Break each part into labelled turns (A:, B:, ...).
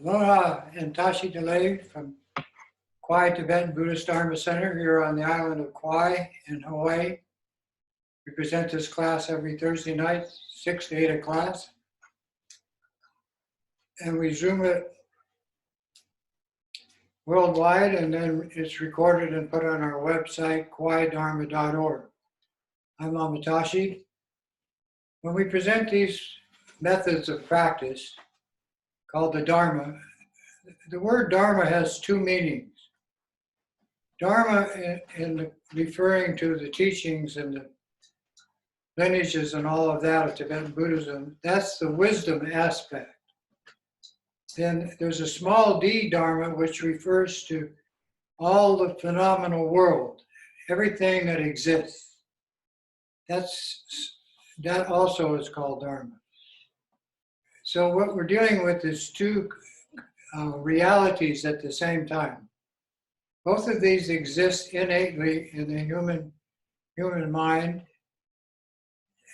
A: Aloha and Tashi Delay from Kauai Tibetan Buddhist Dharma Center here on the island of Kauai in Hawaii. We present this class every Thursday night, 6 to 8 o'clock. And we Zoom it worldwide, and then it's recorded and put on our website, kauaidharma.org. I'm Tashi. When we present these methods of practice, called the Dharma, the word Dharma has two meanings. Dharma, in referring to the teachings and the lineages and all of that of Tibetan Buddhism, that's the wisdom aspect. Then there's a small d Dharma, which refers to all the phenomenal world, everything that exists. That also is called Dharma. So what we're dealing with is two realities at the same time. Both of these exist innately in the human mind,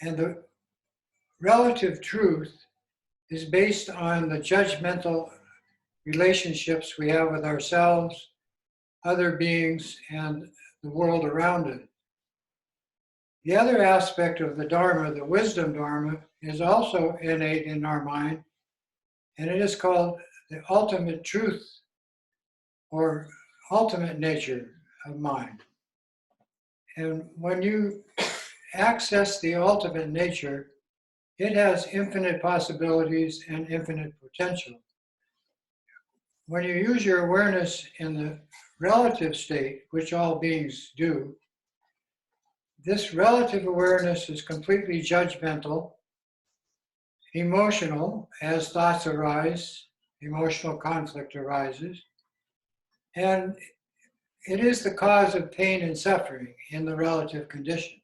A: and the relative truth is based on the judgmental relationships we have with ourselves, other beings, and the world around us. The other aspect of the Dharma, the wisdom Dharma, is also innate in our mind, and it is called the ultimate truth or ultimate nature of mind. And when you access the ultimate nature, it has infinite possibilities and infinite potential. When you use your awareness in the relative state, which all beings do, this relative awareness is completely judgmental, emotional, as thoughts arise, emotional conflict arises, and it is the cause of pain and suffering in the relative condition.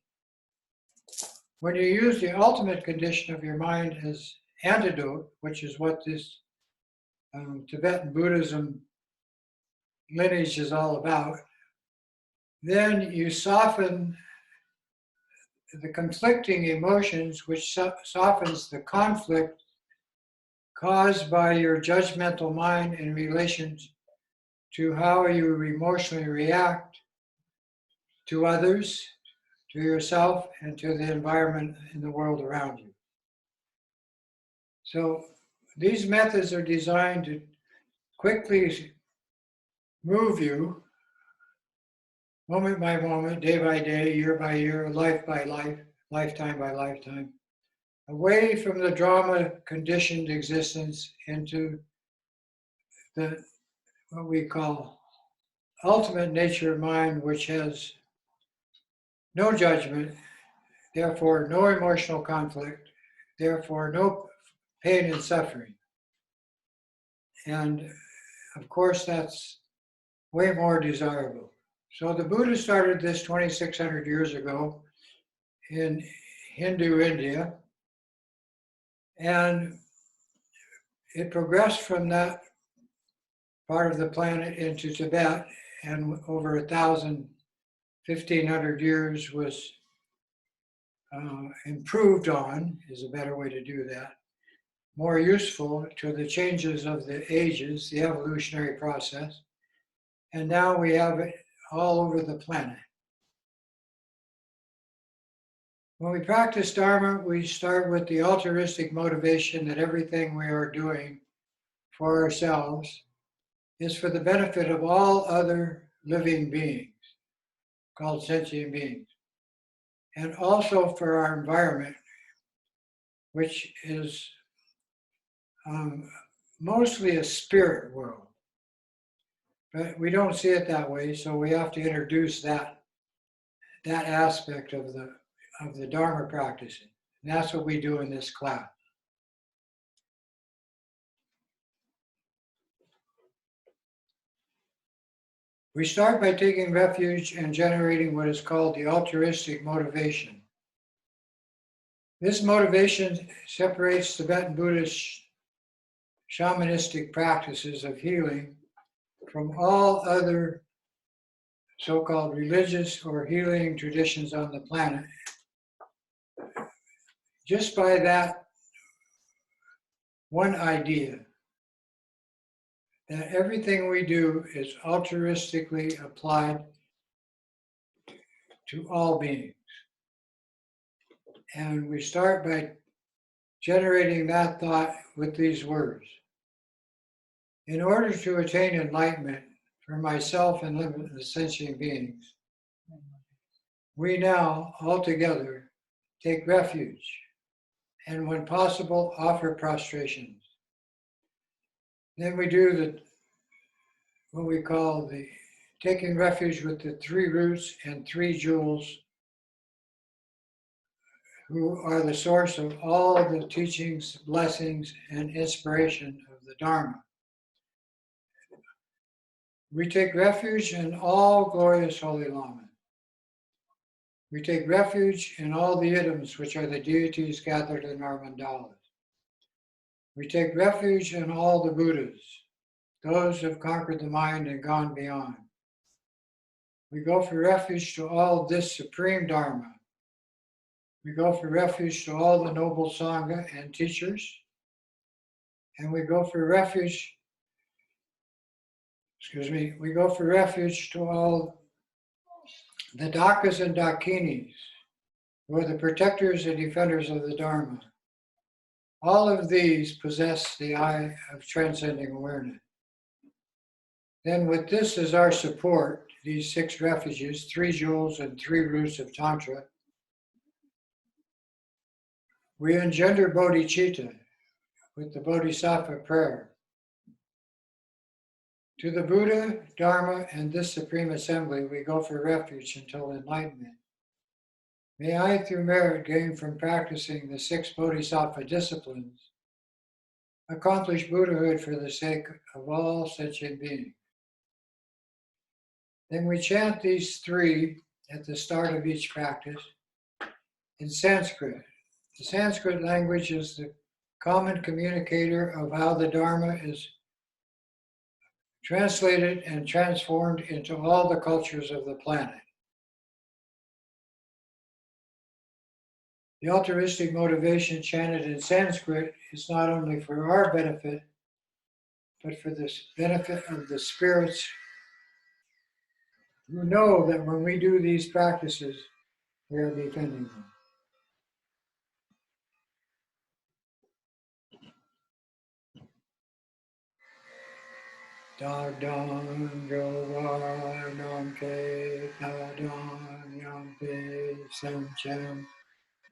A: When you use the ultimate condition of your mind as antidote, which is what this Tibetan Buddhism lineage is all about, then you soften the conflicting emotions, which softens the conflict caused by your judgmental mind in relation to how you emotionally react to others, to yourself, and to the environment in the world around you. So these methods are designed to quickly move you, moment by moment, day by day, year by year, life by life, lifetime by lifetime, away from the drama-conditioned existence into the what we call ultimate nature of mind, which has no judgment, therefore no emotional conflict, therefore no pain and suffering. And of course, that's way more desirable. So the Buddha started this 2,600 years ago in Hindu India, and it progressed from that part of the planet into Tibet, and over 1,500 years was improved on, is a better way to do that, more useful to the changes of the ages, the evolutionary process, and now we have it all over the planet. When we practice Dharma, we start with the altruistic motivation that everything we are doing for ourselves is for the benefit of all other living beings, called sentient beings, and also for our environment, which is mostly a spirit world. But we don't see it that way, so we have to introduce that aspect of the Dharma practicing. And that's what we do in this class. We start by taking refuge and generating what is called the altruistic motivation. This motivation separates Tibetan Buddhist shamanistic practices of healing from all other so-called religious or healing traditions on the planet. Just by that one idea, that everything we do is altruistically applied to all beings. And we start by generating that thought with these words. In order to attain enlightenment for myself and limitless sentient beings, we now all together take refuge and when possible offer prostrations. Then we do what we call the taking refuge with the three roots and three jewels who are the source of all the teachings, blessings, and inspiration of the Dharma. We take refuge in all glorious holy lamas. We take refuge in all the idioms which are the deities gathered in our mandalas. We take refuge in all the Buddhas, those who have conquered the mind and gone beyond. We go for refuge to all this supreme Dharma. We go for refuge to all the noble Sangha and teachers. And we go for refuge, we go for refuge to all the Dakas and Dakinis, who are the protectors and defenders of the Dharma. All of these possess the eye of transcending awareness. Then with this as our support, these 6 refuges, 3 jewels and 3 roots of Tantra, we engender bodhicitta with the bodhisattva prayer. To the Buddha, Dharma, and this Supreme Assembly, we go for refuge until enlightenment. May I, through merit gained from practicing the 6 bodhisattva disciplines, accomplish Buddhahood for the sake of all sentient beings. Then we chant these 3 at the start of each practice in Sanskrit. The Sanskrit language is the common communicator of how the Dharma is translated and transformed into all the cultures of the planet. The altruistic motivation chanted in Sanskrit is not only for our benefit, but for the benefit of the spirits who know that when we do these practices, we are defending them. Dadam Yovarnam Te Dadam Yampe Samcham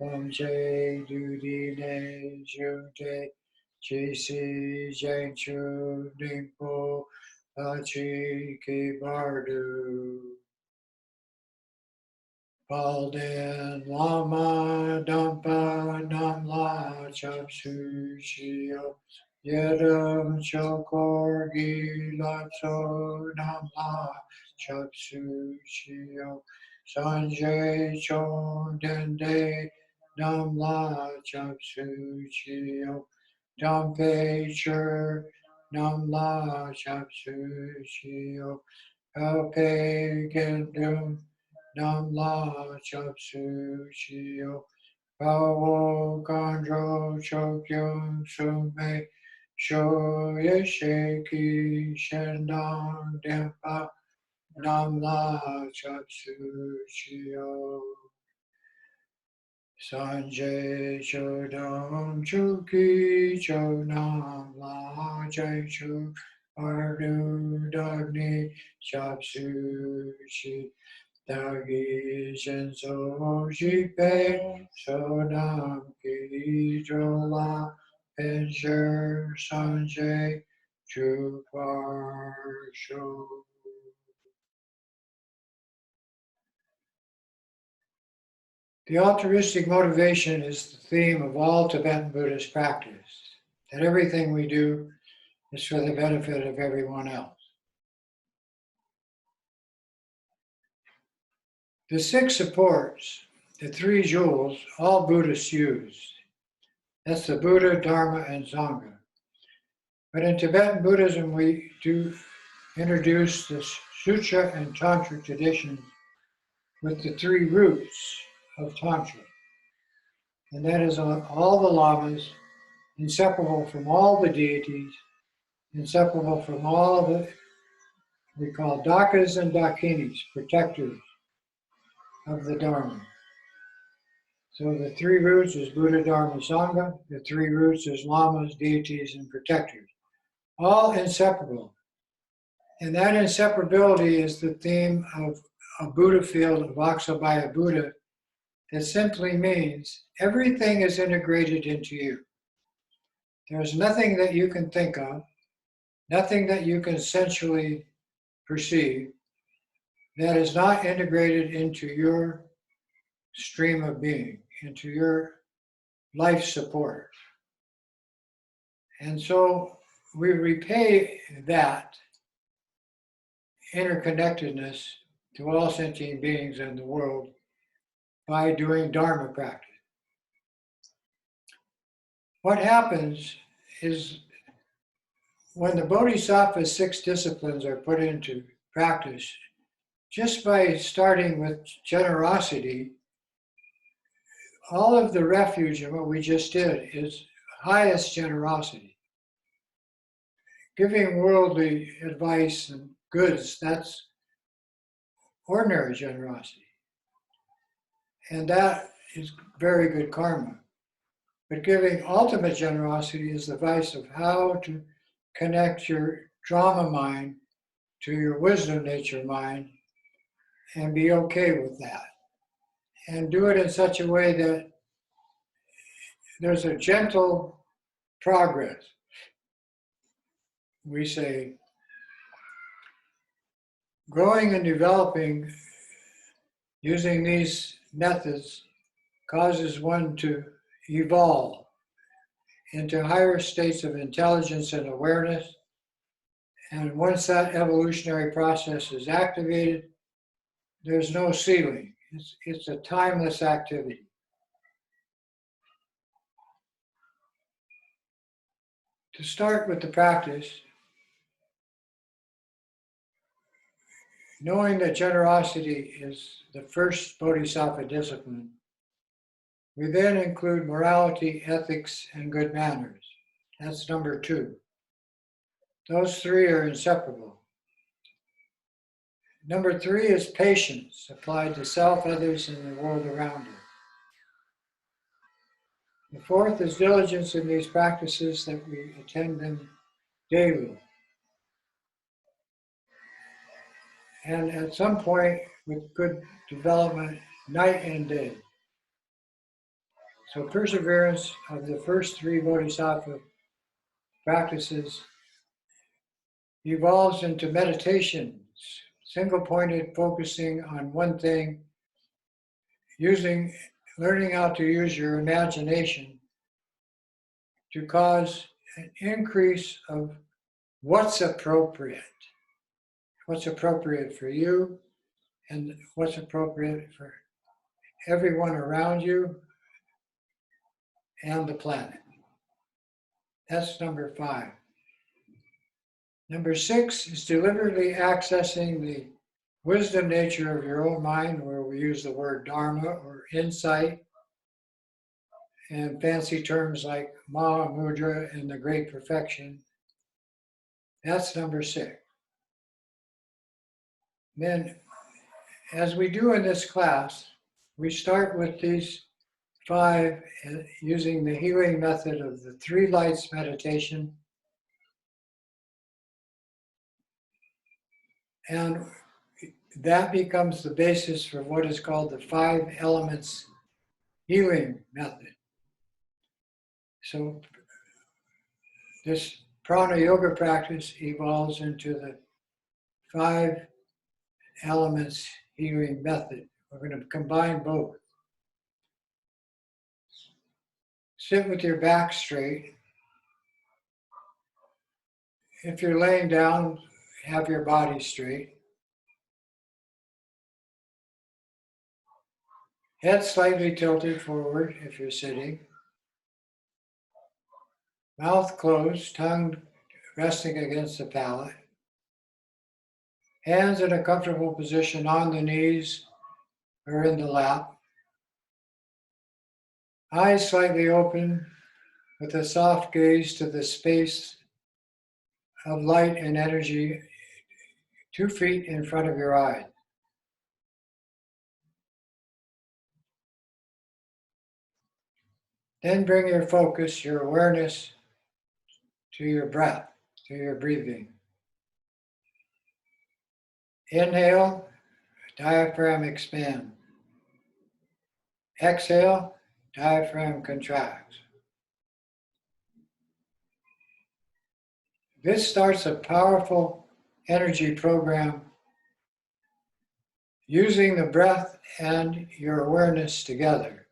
A: Pomche Dudine Jute Jisi Jangchu Nimpo Pachi Kibardu Palden Lama Dampa Namla Chapsu Shio Yedam Chokorgi Latso Namla Chapsu Shio Sanjay Chon Dende Namla Chapsu Shio Dampe Chur Namla Chapsu Shio Alpe Gendum Namla Chapsu Shio Pawo Kandro Chokyung Sume Sho Yesheki Shendang Dempa Namla Chapsu Shio Sanjay Chodam Chuki Cho Namla Jaichu Ardu Dagni Chapsu Shi Dagi Shenso Jipe Sonam Ki Jola Pensher Sanjay Chupar Sho. The altruistic motivation is the theme of all Tibetan Buddhist practice, that everything we do is for the benefit of everyone else. The 6 supports, the 3 jewels, all Buddhists used. That's the Buddha, Dharma, and Sangha. But in Tibetan Buddhism, we do introduce the Sutra and Tantric traditions with the 3 roots of Tantra. And that is all the lamas, inseparable from all the deities, inseparable from all the, we call dakas and dakinis, protectors of the Dharma. So the three roots is Buddha, Dharma, Sangha. The three roots is lamas, deities, and protectors. All inseparable. And that inseparability is the theme of a Buddha field of Vaksabhaya Buddha. That simply means everything is integrated into you. There's nothing that you can think of, nothing that you can sensually perceive that is not integrated into your stream of being, into your life support. And so we repay that interconnectedness to all sentient beings in the world by doing Dharma practice. What happens is when the Bodhisattva's 6 disciplines are put into practice, just by starting with generosity, all of the refuge and what we just did is highest generosity. Giving worldly advice and goods, that's ordinary generosity. And that is very good karma. But giving ultimate generosity is the advice of how to connect your drama mind to your wisdom nature mind and be okay with that. And do it in such a way that there's a gentle progress. We say, growing and developing using these methods causes one to evolve into higher states of intelligence and awareness. And once that evolutionary process is activated, there's no ceiling. It's a timeless activity. To start with the practice, knowing that generosity is the first bodhisattva discipline, we then include morality, ethics, and good manners. That's number 2. Those 3 are inseparable. Number 3 is patience, applied to self, others, and the world around us. The 4th is diligence in these practices, that we attend them daily. And at some point, with good development, night and day. So perseverance of the first 3 bodhisattva practices evolves into meditations, single-pointed focusing on one thing, learning how to use your imagination to cause an increase of what's appropriate for you and what's appropriate for everyone around you and the planet. That's number 5. Number 6 is deliberately accessing the wisdom nature of your own mind, where we use the word dharma or insight, and fancy terms like Maha Mudra and the Great Perfection. That's number 6. Then, as we do in this class, we start with these 5 using the healing method of the 3 lights meditation. And that becomes the basis for what is called the 5 elements healing method. So this prana yoga practice evolves into the 5 elements healing method. We're going to combine both. Sit with your back straight. If you're laying down, have your body straight. Head slightly tilted forward if you're sitting. Mouth closed, tongue resting against the palate. Hands in a comfortable position on the knees or in the lap. Eyes slightly open with a soft gaze to the space of light and energy 2 feet in front of your eyes. Then bring your focus, your awareness, to your breath, to your breathing. Inhale, diaphragm expand. Exhale, diaphragm contracts. This starts a powerful energy program using the breath and your awareness together.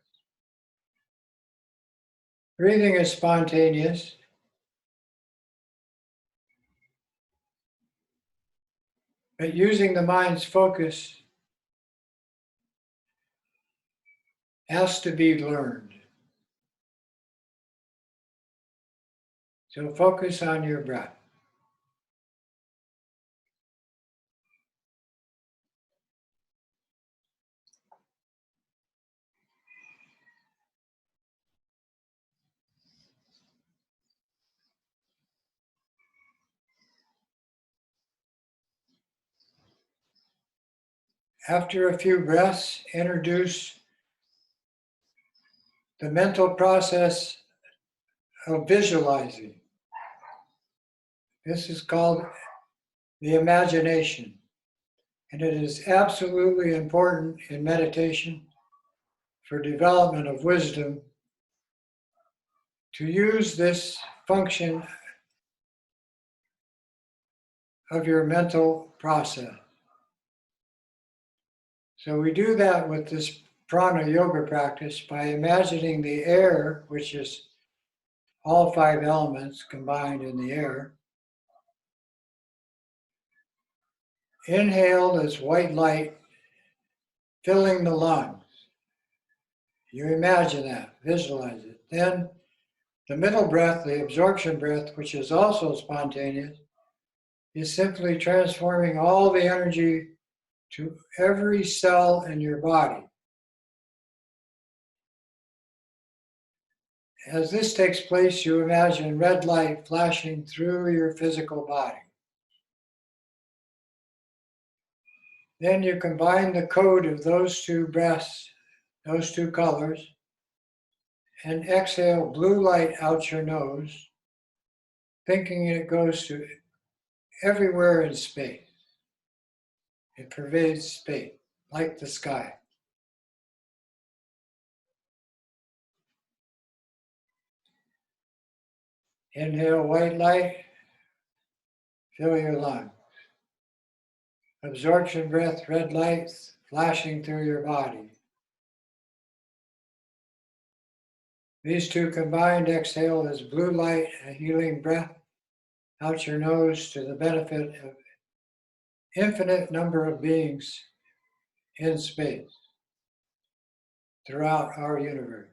A: Breathing is spontaneous. But using the mind's focus has to be learned. So focus on your breath. After a few breaths, introduce the mental process of visualizing. This is called the imagination. And it is absolutely important in meditation for development of wisdom to use this function of your mental process. So we do that with this prana yoga practice by imagining the air, which is all 5 elements combined in the air, inhaled as white light filling the lungs. You imagine that, visualize it. Then the middle breath, the absorption breath, which is also spontaneous, is simply transforming all the energy to every cell in your body. As this takes place, you imagine red light flashing through your physical body. Then you combine the code of those 2 breaths, those 2 colors, and exhale blue light out your nose, thinking it goes to everywhere in space. It pervades space, like the sky. Inhale white light, fill your lungs. Absorption breath, red light flashing through your body. These 2 combined, exhale as blue light, a healing breath out your nose to the benefit of infinite number of beings in space throughout our universe.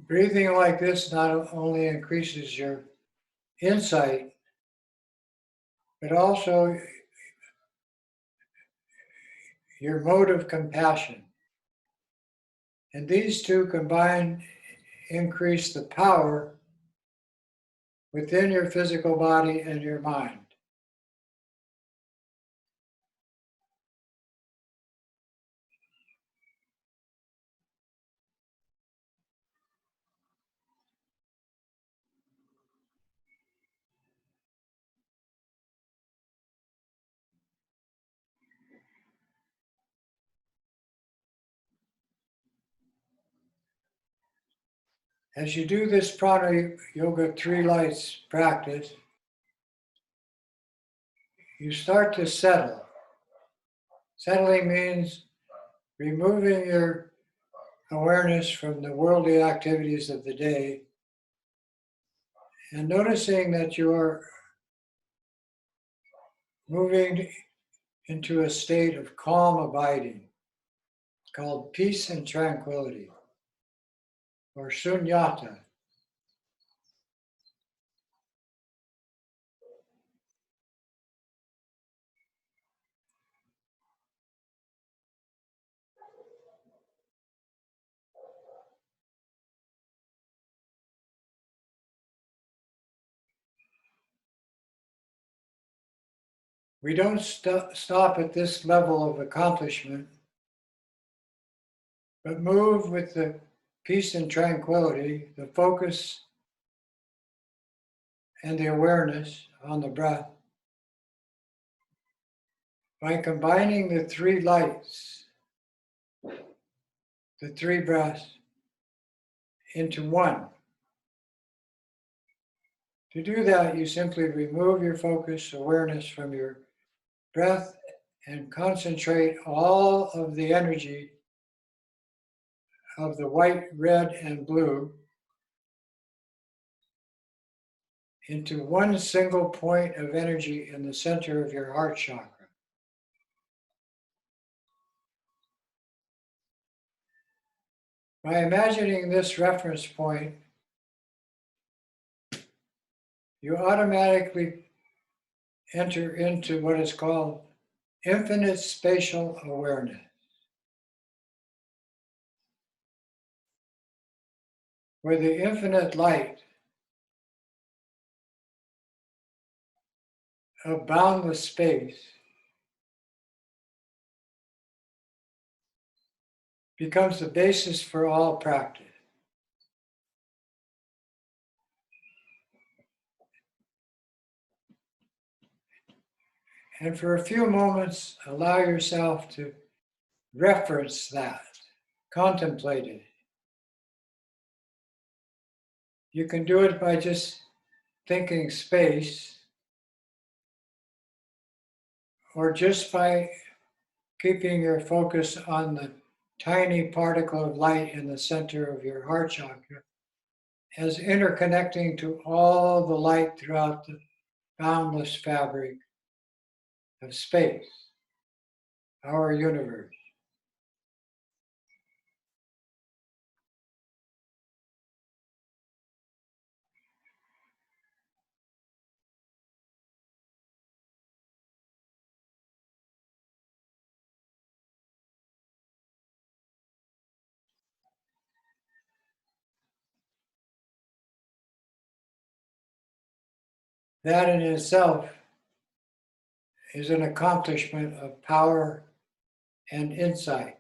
A: Breathing like this not only increases your insight, but also your mode of compassion. And these 2 combined increase the power within your physical body and your mind. As you do this prana yoga 3 lights practice, you start to settle. Settling means removing your awareness from the worldly activities of the day and noticing that you are moving into a state of calm abiding called peace and tranquility, or shunyata. We don't stop at this level of accomplishment, but move with the peace and tranquility, the focus and the awareness on the breath by combining the three lights, the three breaths, into one. To do that, you simply remove your focus awareness from your breath and concentrate all of the energy of the white, red, and blue into one single point of energy in the center of your heart chakra. By imagining this reference point, you automatically enter into what is called infinite spatial awareness, where the infinite light of boundless space becomes the basis for all practice. And for a few moments, allow yourself to reference that, contemplate it. You can do it by just thinking space, or just by keeping your focus on the tiny particle of light in the center of your heart chakra as interconnecting to all the light throughout the boundless fabric of space, our universe. That in itself is an accomplishment of power and insight.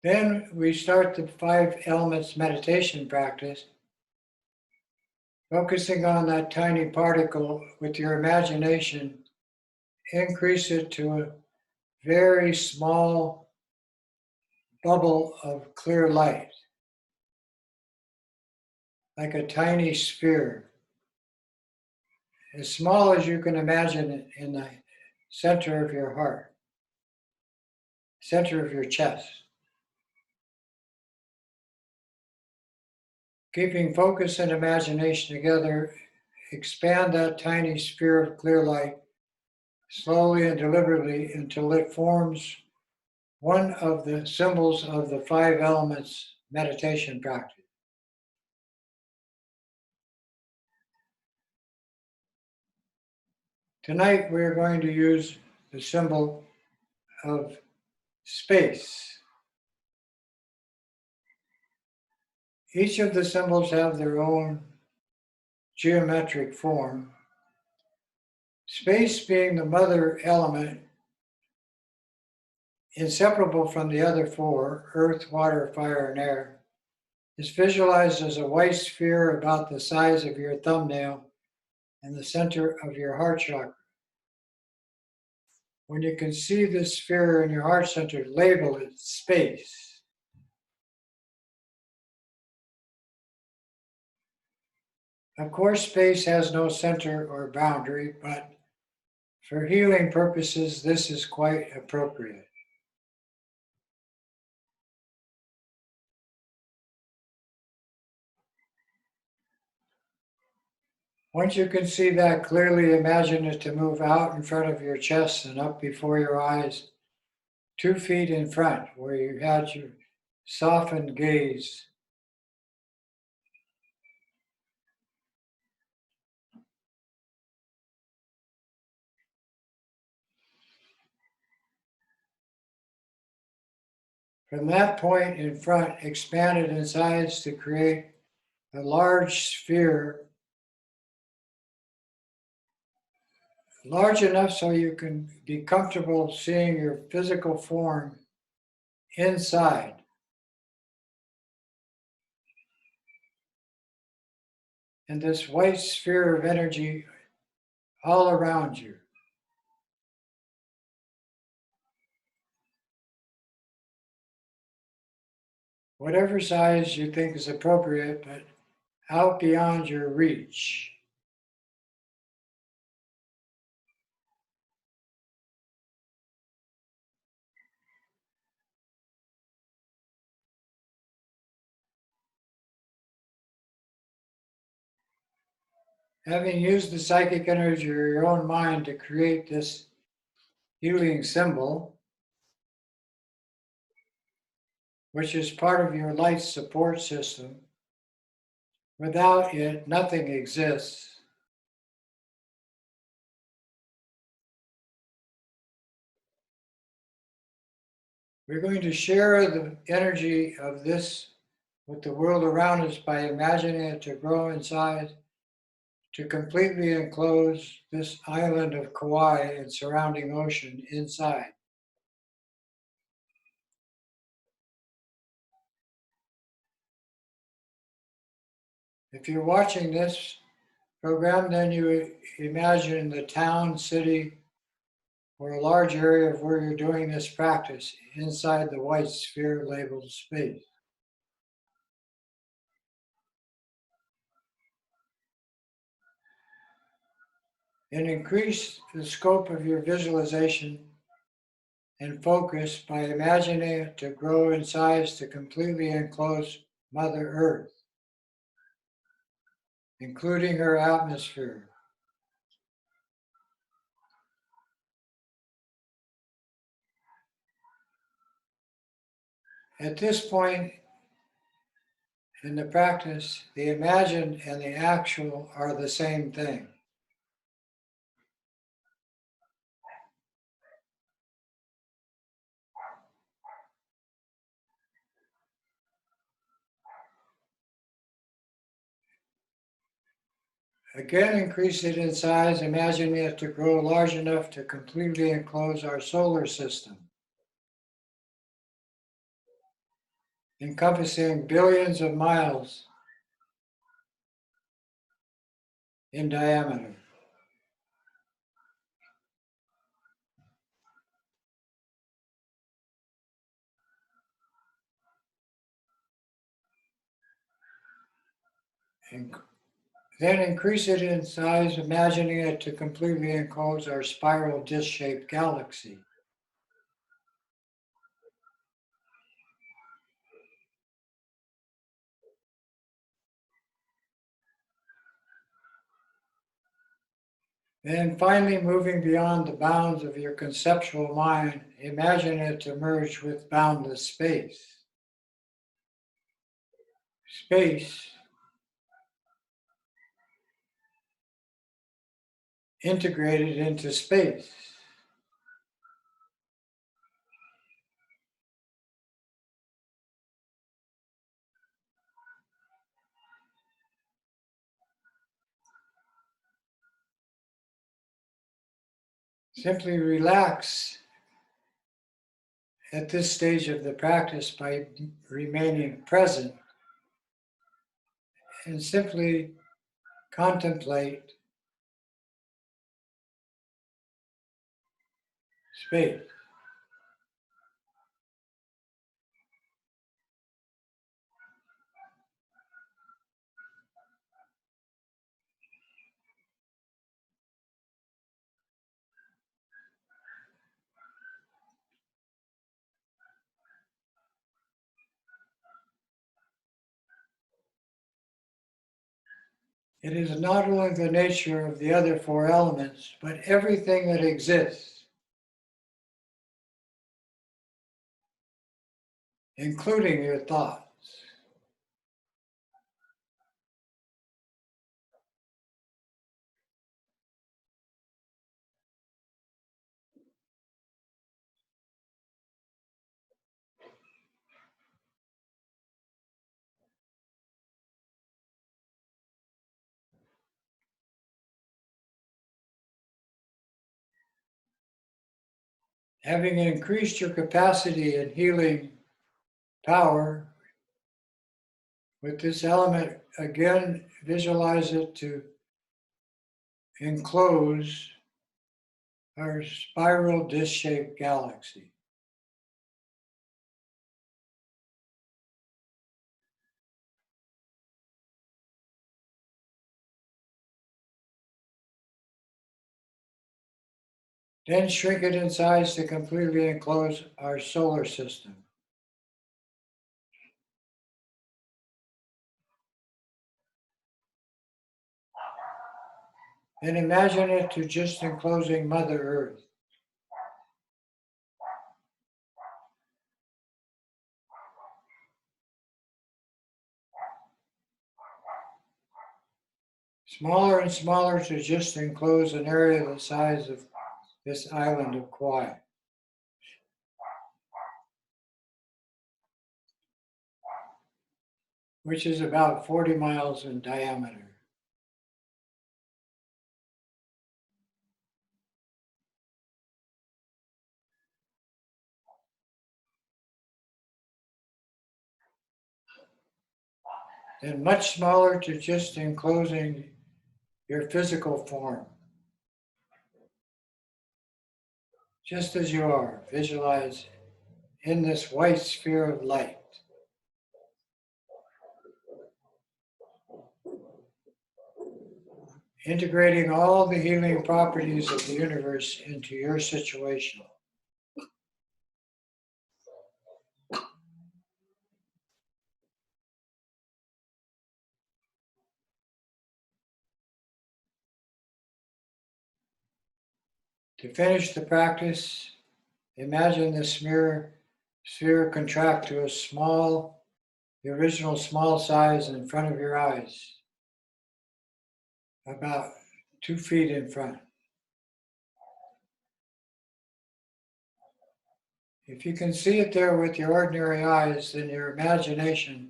A: Then we start the 5 elements meditation practice, focusing on that tiny particle with your imagination. Increase it to a very small bubble of clear light, like a tiny sphere, as small as you can imagine it in the center of your heart, center of your chest. Keeping focus and imagination together, expand that tiny sphere of clear light slowly and deliberately until it forms one of the symbols of the 5 elements meditation practice. Tonight we're going to use the symbol of space. Each of the symbols have their own geometric form. Space being the mother element, inseparable from the other 4, earth, water, fire, and air, is visualized as a white sphere about the size of your thumbnail in the center of your heart chakra. When you can see this sphere in your heart center, label it space. Of course, space has no center or boundary, but for healing purposes, this is quite appropriate. Once you can see that clearly, imagine it to move out in front of your chest and up before your eyes, 2 feet in front, where you had your softened gaze. From that point in front, expand it in size to create a large sphere large enough so you can be comfortable seeing your physical form inside. And this white sphere of energy all around you. Whatever size you think is appropriate, but out beyond your reach. Having used the psychic energy of your own mind to create this healing symbol, which is part of your light support system, without it, nothing exists. We're going to share the energy of this with the world around us by imagining it to grow in size, to completely enclose this island of Kauai and surrounding ocean inside. If you're watching this program, then you imagine the town, city, or a large area of where you're doing this practice inside the white sphere labeled space. And increase the scope of your visualization and focus by imagining it to grow in size to completely enclose Mother Earth, including her atmosphere. At this point in the practice, the imagined and the actual are the same thing. Again, increase it in size, imagining it to grow large enough to completely enclose our solar system, encompassing billions of miles in diameter. Then increase it in size, imagining it to completely enclose our spiral disc-shaped galaxy. And finally, moving beyond the bounds of your conceptual mind, imagine it to merge with boundless space. Space integrated into space. Simply relax at this stage of the practice by remaining present and simply contemplate space. It is not only the nature of the other four elements, but everything that exists, including your thoughts. Having increased your capacity in healing power with this element, again, visualize it to enclose our spiral disc-shaped galaxy. Then shrink it in size to completely enclose our solar system. And imagine it to just enclosing Mother Earth. Smaller and smaller to just enclose an area the size of this island of quiet. Which is about 40 miles in diameter. And much smaller to just enclosing your physical form. Just as you are, visualize in this white sphere of light. Integrating all the healing properties of the universe into your situation. To finish the practice, imagine the sphere contract to the original small size in front of your eyes, about 2 feet in front. If you can see it there with your ordinary eyes, then your imagination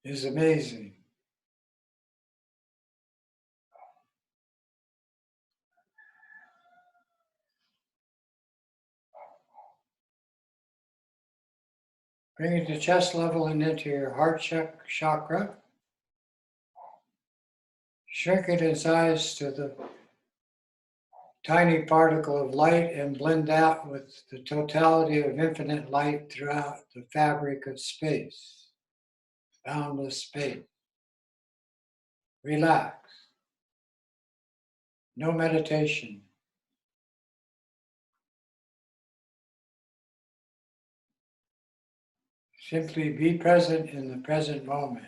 A: is amazing. Bring it to chest level and into your heart chakra. Shrink it in size to the tiny particle of light and blend that with the totality of infinite light throughout the fabric of space, boundless space. Relax. No meditation. Simply be present in the present moment.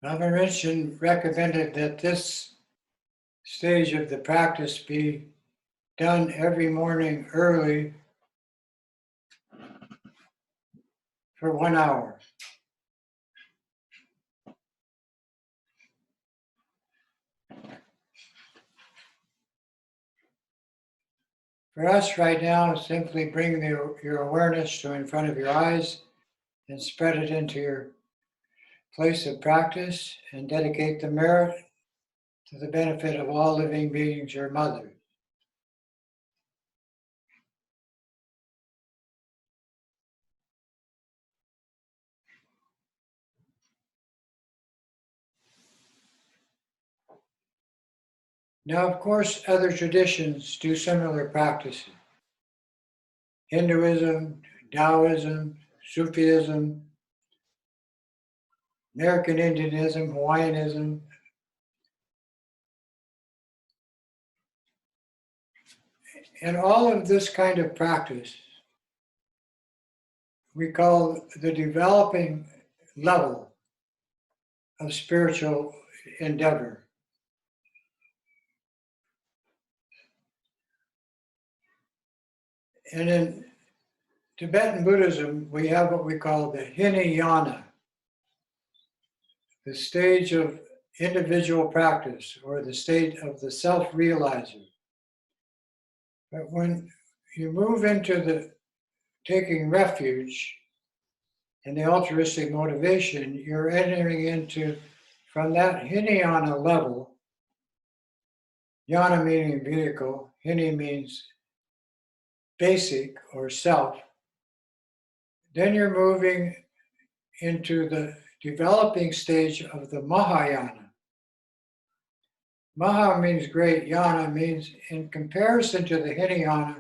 A: Mama Rinchen recommended that this stage of the practice be done every morning early for 1 hour. For us right now, simply bring your awareness to in front of your eyes and spread it into your place of practice and dedicate the merit to the benefit of all living beings, your mother. Now, of course, other traditions do similar practices. Hinduism, Taoism, Sufism, American Indianism, Hawaiianism. And all of this kind of practice we call the developing level of spiritual endeavor. And in Tibetan Buddhism, we have what we call the Hinayana, the stage of individual practice, or the state of the self-realizer. But when you move into the taking refuge in the altruistic motivation, you're entering into, from that Hinayana level, yana meaning vehicle, hini means basic or self, then you're moving into the developing stage of the Mahayana. Maha means great, yana means, in comparison to the Hinayana,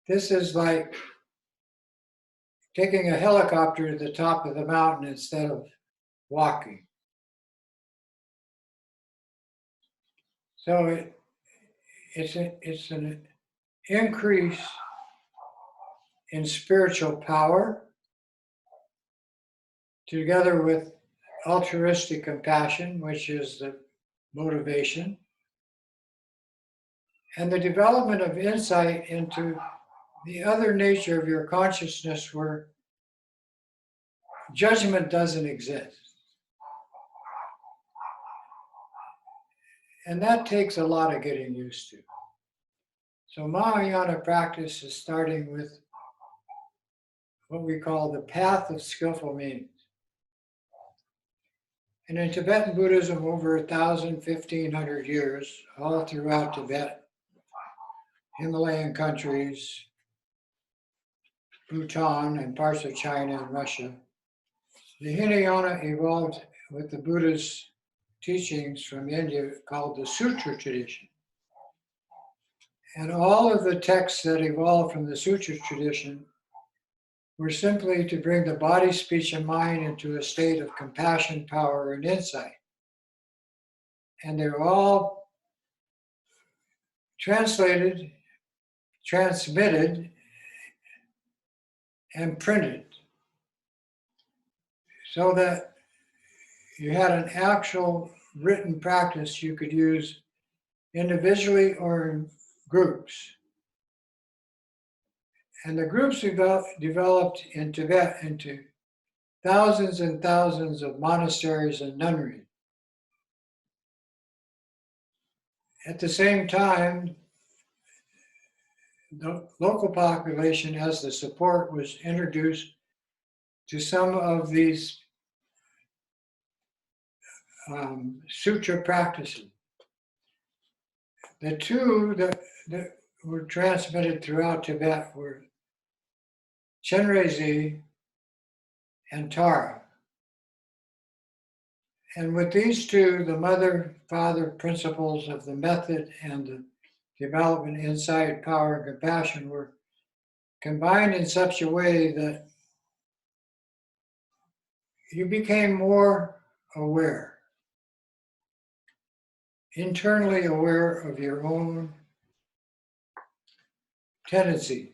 A: this is like taking a helicopter to the top of the mountain instead of walking. So it's an increase in spiritual power together with altruistic compassion, which is the motivation, and the development of insight into the other nature of your consciousness where judgment doesn't exist. And that takes a lot of getting used to. So Mahayana practice is starting with what we call the path of skillful means. And in Tibetan Buddhism, over 1,000, 1,500 years, all throughout Tibet, Himalayan countries, Bhutan, and parts of China and Russia, the Hinayana evolved with the Buddha's teachings from India called the Sutra tradition. And all of the texts that evolved from the Sutra tradition were simply to bring the body, speech, and mind into a state of compassion, power, and insight. And they're all translated, transmitted, and printed so that you had an actual written practice you could use individually or in groups. And the groups developed in Tibet into thousands and thousands of monasteries and nunneries. At the same time, the local population, as the support, was introduced to some of these sutra practices. The two that were transmitted throughout Tibet were Chenrezig and Tara. And with these two, the mother-father principles of the method and the development, insight, power, and compassion were combined in such a way that you became more aware, internally aware of your own tendencies,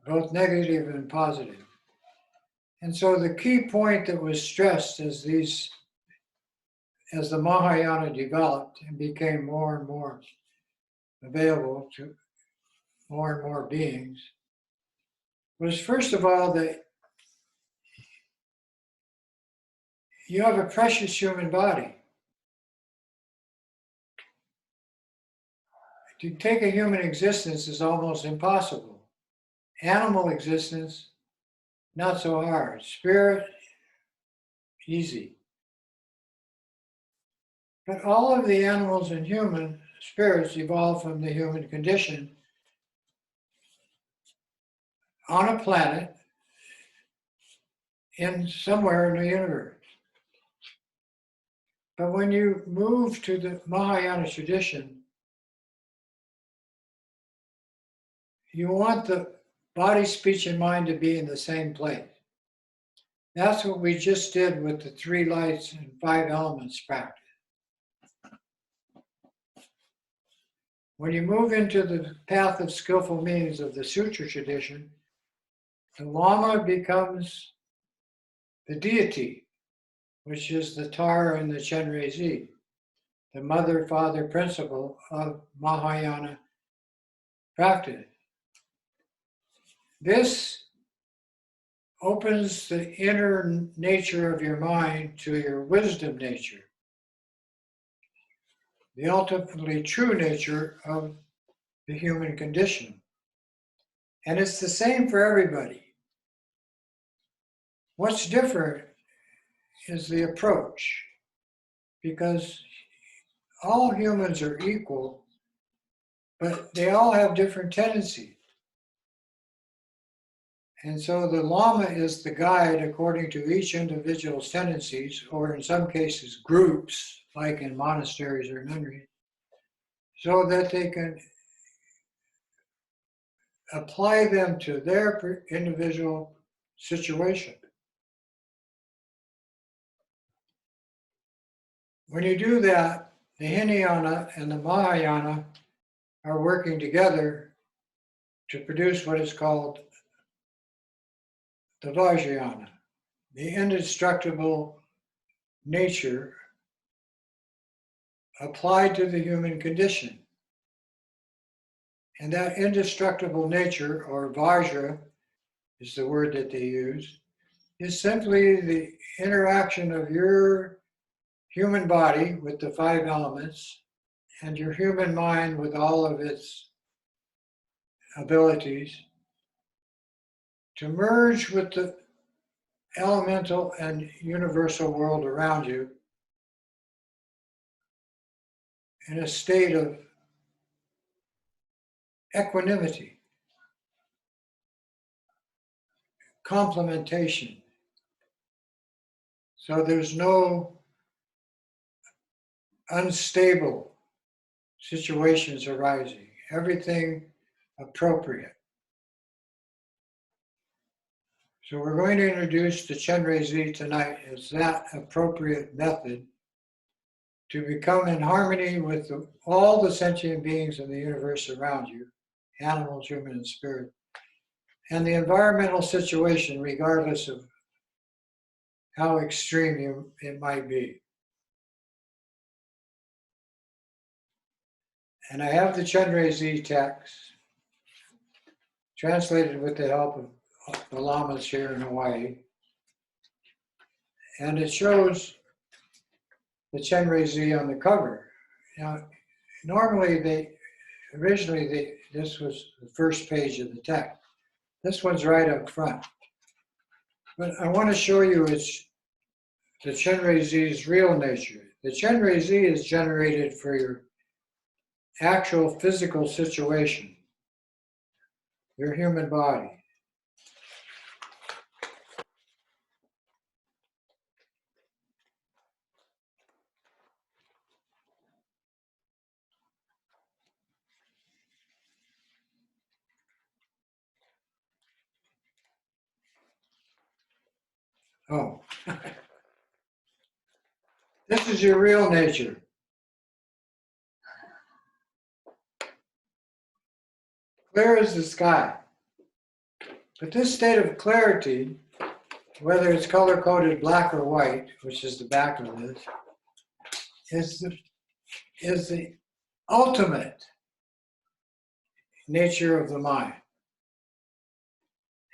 A: both negative and positive. And so the key point that was stressed as the Mahayana developed and became more and more available to more and more beings was, first of all, that you have a precious human body. To take a human existence is almost impossible. Animal existence, not so hard. Spirit, easy. But all of the animals and human spirits evolved from the human condition on a planet in somewhere in the universe. But when you move to the Mahayana tradition, you want the body, speech, and mind to be in the same place. That's what we just did with the 3 lights and 5 elements practice. When you move into the path of skillful means of the Sutra tradition, the Lama becomes the deity, which is the Tar and the Chenrezig, the mother, father principle of Mahayana practice. This opens the inner nature of your mind to your wisdom nature, the ultimately true nature of the human condition. And it's the same for everybody. What's different is the approach, because all humans are equal, but they all have different tendencies. And so the Lama is the guide according to each individual's tendencies, or in some cases groups, like in monasteries or nunneries, so that they can apply them to their individual situation. When you do that, the Hinayana and the Mahayana are working together to produce what is called the Vajrayana, the indestructible nature applied to the human condition. And that indestructible nature, or Vajra is the word that they use, is simply the interaction of your human body with the 5 elements and your human mind with all of its abilities to merge with the elemental and universal world around you in a state of equanimity, complementation. So there's no unstable situations arising, everything appropriate. So we're going to introduce the Chenrezig tonight as that appropriate method to become in harmony with all the sentient beings in the universe around you, animals, human, and spirit, and the environmental situation, regardless of how extreme it might be. And I have the Chenrezig text translated with the help of the lamas here in Hawaii. And it shows the Chenrezig on the cover. Now, normally this was the first page of the text. This one's right up front. But I want to show you it's the Chenrezig's real nature. The Chenrezig is generated for your actual physical situation, your human body. Oh, this is your real nature. Clear as the sky. But this state of clarity, whether it's color-coded black or white, which is the back of this, is the ultimate nature of the mind.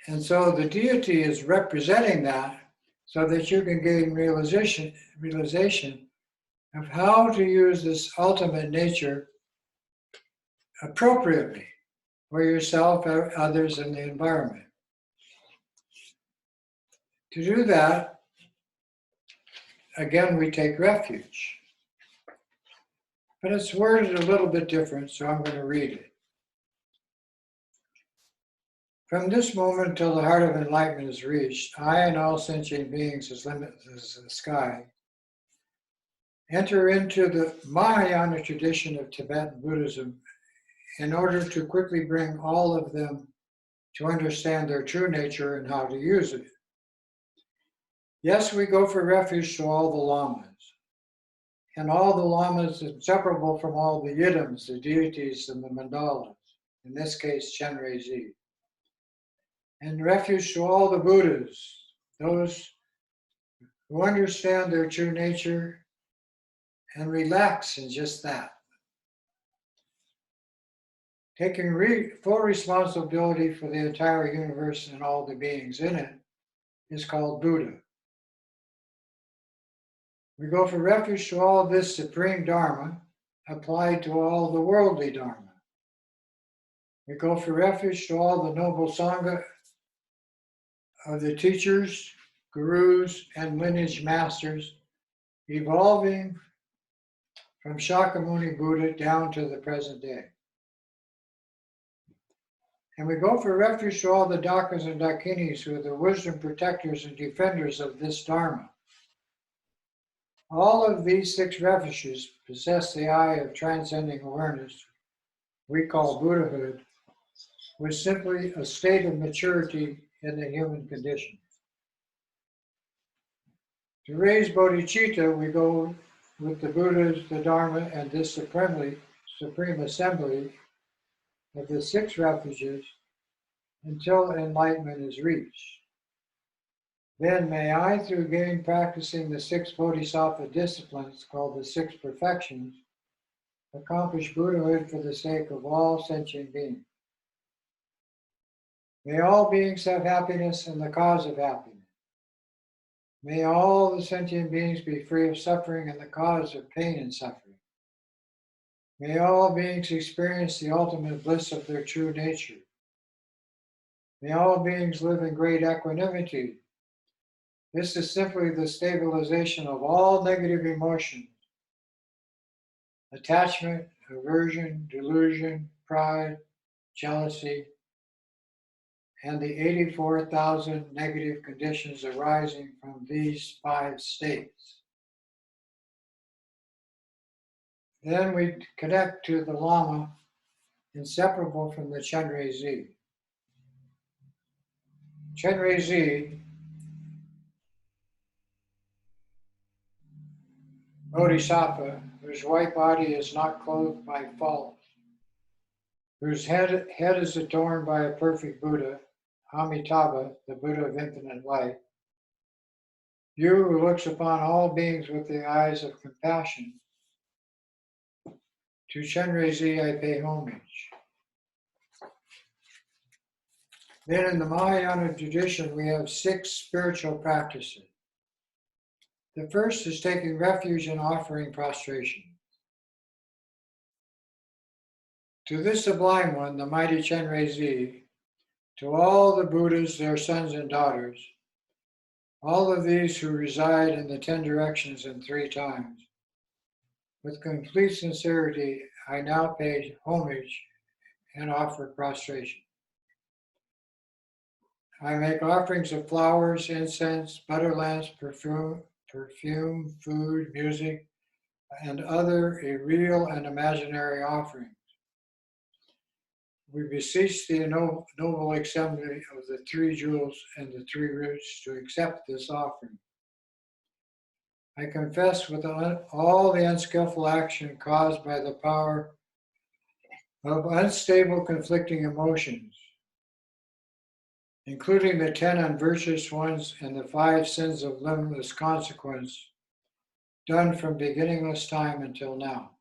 A: And so the deity is representing that so that you can gain realization of how to use this ultimate nature appropriately for yourself, others, and the environment. To do that, again, we take refuge. But it's worded a little bit different, so I'm going to read it. From this moment until the heart of enlightenment is reached, I and all sentient beings as limitless as the sky enter into the Mahayana tradition of Tibetan Buddhism in order to quickly bring all of them to understand their true nature and how to use it. Yes, we go for refuge to all the lamas, and all the lamas inseparable from all the yidams, the deities, and the mandalas, in this case, Chenrezig. And refuge to all the Buddhas, those who understand their true nature and relax in just that. Taking full responsibility for the entire universe and all the beings in it is called Buddha. We go for refuge to all this supreme Dharma applied to all the worldly Dharma. We go for refuge to all the noble Sangha of the teachers, gurus, and lineage masters, evolving from Shakyamuni Buddha down to the present day. And we go for refuge to all the Dakinis and Dakinis who are the wisdom protectors and defenders of this Dharma. All of these 6 refuges possess the eye of transcending awareness we call Buddhahood, which is simply a state of maturity in the human condition. To raise bodhicitta, we go with the Buddhas, the Dharma, and this supreme assembly of the 6 refuges until enlightenment is reached. Then may I, through again practicing the 6 bodhisattva disciplines called the 6 perfections, accomplish Buddhahood for the sake of all sentient beings. May all beings have happiness and the cause of happiness. May all the sentient beings be free of suffering and the cause of pain and suffering. May all beings experience the ultimate bliss of their true nature. May all beings live in great equanimity. This is simply the stabilization of all negative emotions: attachment, aversion, delusion, pride, jealousy, and the 84,000 negative conditions arising from these 5 states. Then we connect to the Lama, inseparable from the Chenrezig. Chenrezig, Bodhisattva, whose white body is not clothed by fault, whose head is adorned by a perfect Buddha, Amitabha, the Buddha of infinite light. You who looks upon all beings with the eyes of compassion, to Chenrezig I pay homage. Then in the Mahayana tradition, we have 6 spiritual practices. The first is taking refuge in offering prostration. To this sublime one, the mighty Chenrezig, to all the Buddhas, their sons and daughters, all of these who reside in the 10 directions and 3 times, with complete sincerity, I now pay homage and offer prostration. I make offerings of flowers, incense, butter lamps, perfume, food, music, and other real and imaginary offerings. We beseech the noble assembly of the 3 jewels and the 3 roots to accept this offering. I confess with all the unskillful action caused by the power of unstable conflicting emotions, including the 10 unvirtuous ones and the 5 sins of limitless consequence, done from beginningless time until now.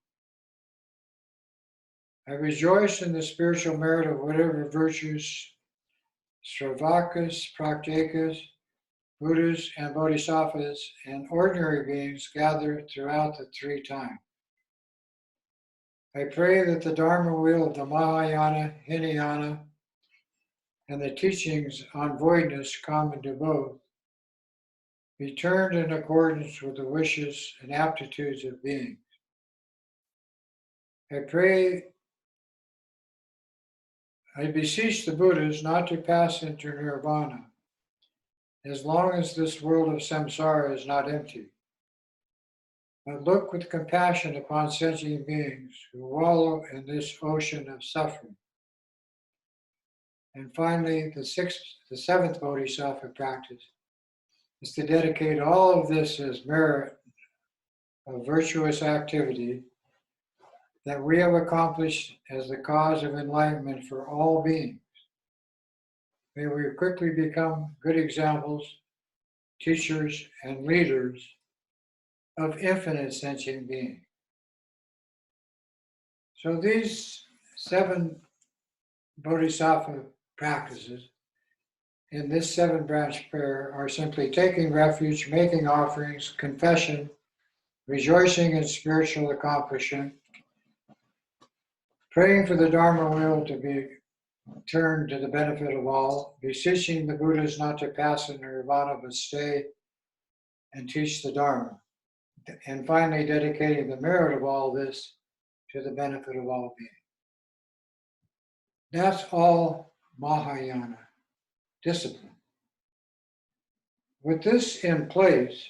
A: I rejoice in the spiritual merit of whatever virtues Sravakas, Praktikas, Buddhas, and Bodhisattvas, and ordinary beings gather throughout the 3 times. I pray that the Dharma wheel of the Mahayana, Hinayana, and the teachings on voidness common to both be turned in accordance with the wishes and aptitudes of beings. I beseech the Buddhas not to pass into nirvana as long as this world of samsara is not empty, but look with compassion upon sentient beings who wallow in this ocean of suffering. And finally, the 7th Bodhisattva practice is to dedicate all of this as merit of virtuous activity that we have accomplished as the cause of enlightenment for all beings. May we quickly become good examples, teachers, and leaders of infinite sentient beings. So these 7 bodhisattva practices in this 7-branch prayer are simply taking refuge, making offerings, confession, rejoicing in spiritual accomplishment, praying for the Dharma wheel to be turned to the benefit of all, beseeching the Buddhas not to pass in nirvana but stay and teach the Dharma, and finally dedicating the merit of all this to the benefit of all beings. That's all Mahayana discipline. With this in place,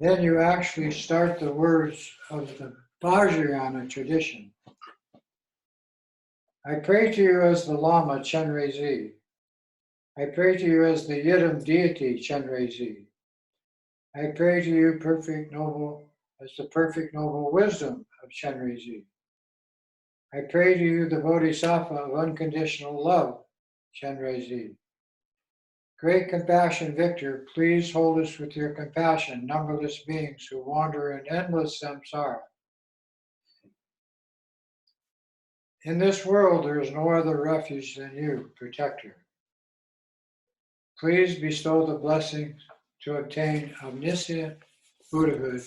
A: then you actually start the words of the Vajrayana tradition. I pray to you as the Lama Chenrezig. I pray to you as the Yidam deity Chenrezig. I pray to you as the perfect noble wisdom of Chenrezig. I pray to you the Bodhisattva of unconditional love, Chenrezig. Great compassion victor, please hold us with your compassion, numberless beings who wander in endless samsara. In this world, there is no other refuge than you, protector. Please bestow the blessings to obtain omniscient Buddhahood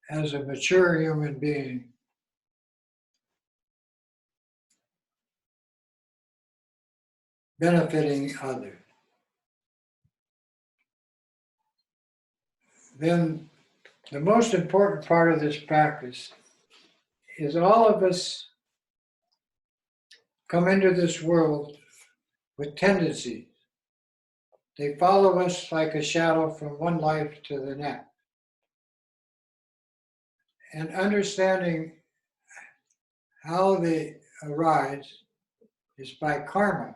A: as a mature human being. Benefiting others. Then the most important part of this practice is all of us come into this world with tendencies. They follow us like a shadow from one life to the next. And understanding how they arise is by karma.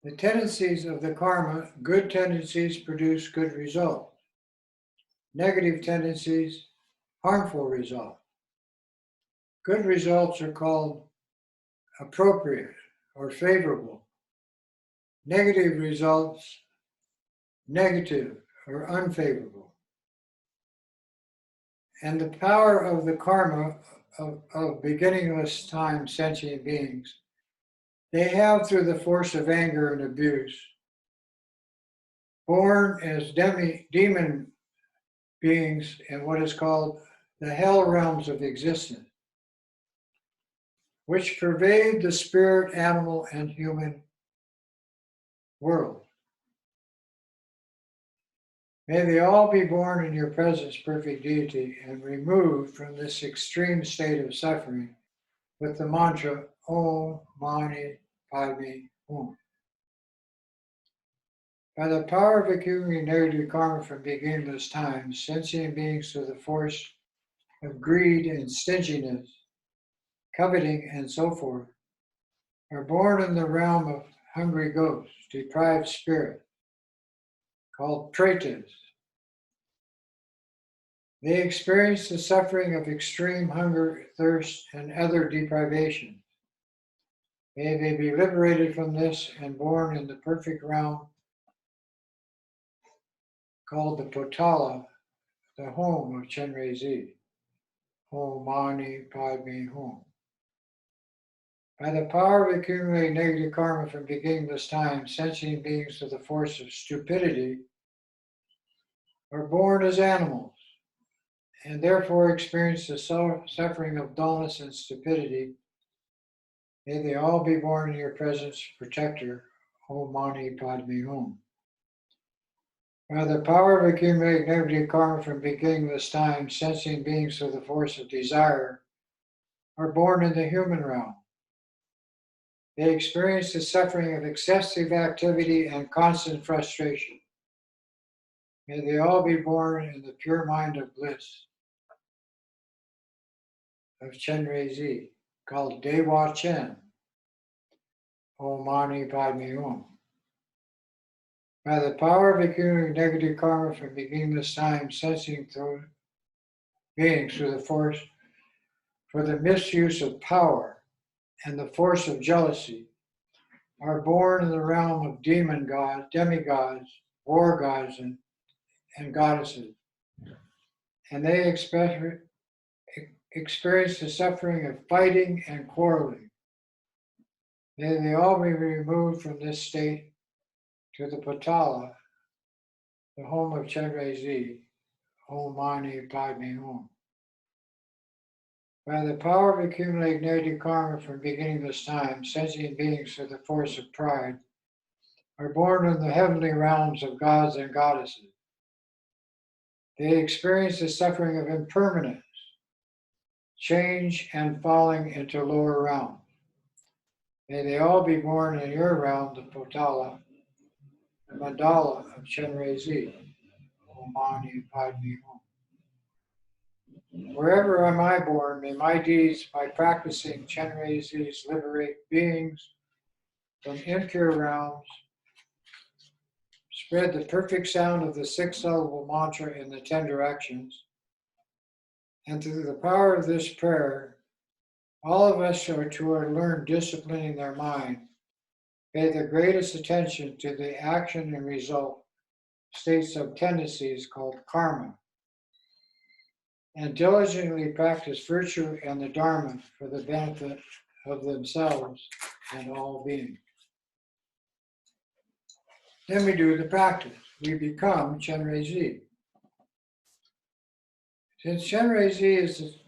A: The tendencies of the karma, good tendencies produce good results. Negative tendencies, harmful results. Good results are called appropriate or favorable. Negative results, negative or unfavorable. And the power of the karma of beginningless time sentient beings, they have through the force of anger and abuse, born as demon beings in what is called the hell realms of existence, which pervade the spirit, animal, and human world. May they all be born in your presence, perfect deity, and removed from this extreme state of suffering with the mantra Om Mani Padme Hum. By the power of accumulating negative karma from beginningless times, sentient beings through the force of greed and stinginess, coveting, and so forth, are born in the realm of hungry ghosts, deprived spirit, called pretas. They experience the suffering of extreme hunger, thirst, and other deprivations. May they be liberated from this and born in the perfect realm called the Potala, the home of Chenrezig. Om Mani Padme Hum. By the power of accumulating negative karma from beginningless time, sentient beings with the force of stupidity are born as animals and therefore experience the suffering of dullness and stupidity. May they all be born in your presence, protector, Om Mani Padme Hum. By the power of accumulating negative karma from beginningless time, sentient beings through the force of desire are born in the human realm. They experience the suffering of excessive activity and constant frustration. May they all be born in the pure mind of bliss of Chenrezig, called Dewa Chen, Om Mani Padme Hum. By the power of accumulating negative karma from beginningless time, sensing through beings through the force for the misuse of power and the force of jealousy, are born in the realm of demon gods, demigods, war gods, and goddesses. And they experience the suffering of fighting and quarreling. May they all be removed from this state to the Patala, the home of Chenrezig, Om Mani Padme Hum. By the power of accumulating negative karma from beginningless time, sentient beings through the force of pride are born in the heavenly realms of gods and goddesses. They experience the suffering of impermanence, change, and falling into lower realms. May they all be born in your realm, the Potala, the Mandala of Chenrezig, Om Mani Padme Hum. Wherever am I born, may my deeds, by practicing Chenrezig, liberate beings from impure realms, spread the perfect sound of the six-syllable mantra in the 10 directions, and through the power of this prayer, all of us are to learn disciplining their mind, pay the greatest attention to the action and result states of tendencies called karma, and diligently practice virtue and the Dharma for the benefit of themselves and all beings. Then we do the practice. We become Chenrezig. Since Chenrezig is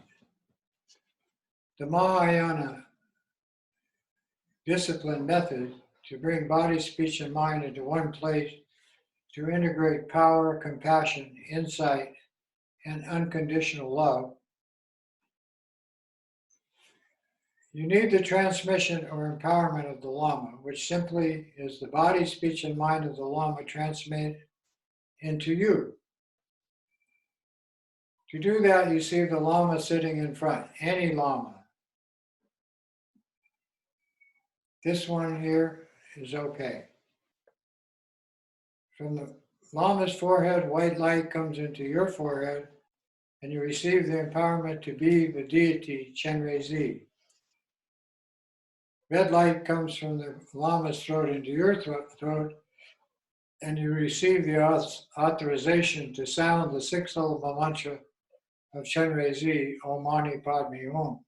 A: the Mahayana discipline method to bring body, speech, and mind into one place to integrate power, compassion, insight, and unconditional love, you need the transmission or empowerment of the Lama, which simply is the body, speech, and mind of the Lama transmitted into you. To do that, you see the Lama sitting in front, any Lama. This one here is okay. From the Lama's forehead, white light comes into your forehead, and you receive the empowerment to be the deity, Chenrezig. Red light comes from the Lama's throat into your throat, and you receive the authorization to sound the six-syllable mantra of Chenrezig, Om Mani Padme Hum,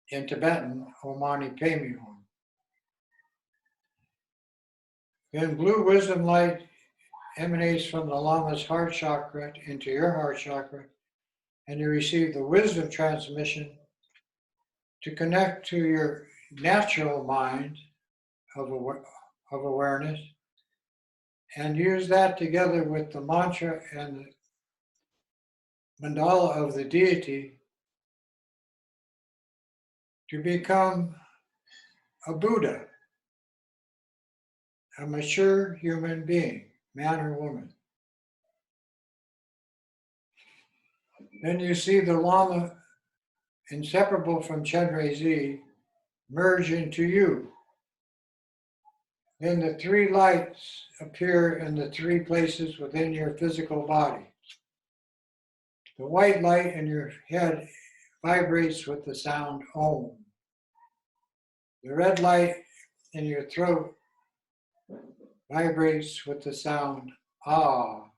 A: in Tibetan, Om Mani Padme Hum. Then blue wisdom light emanates from the Lama's heart chakra into your heart chakra, and you receive the wisdom transmission to connect to your natural mind of awareness, and use that together with the mantra and the mandala of the deity to become a Buddha, a mature human being, man or woman. Then you see the Lama, inseparable from Chenrezig, merge into you. Then the three lights appear in the three places within your physical body. The white light in your head vibrates with the sound Om. The red light in your throat vibrates with the sound Ah.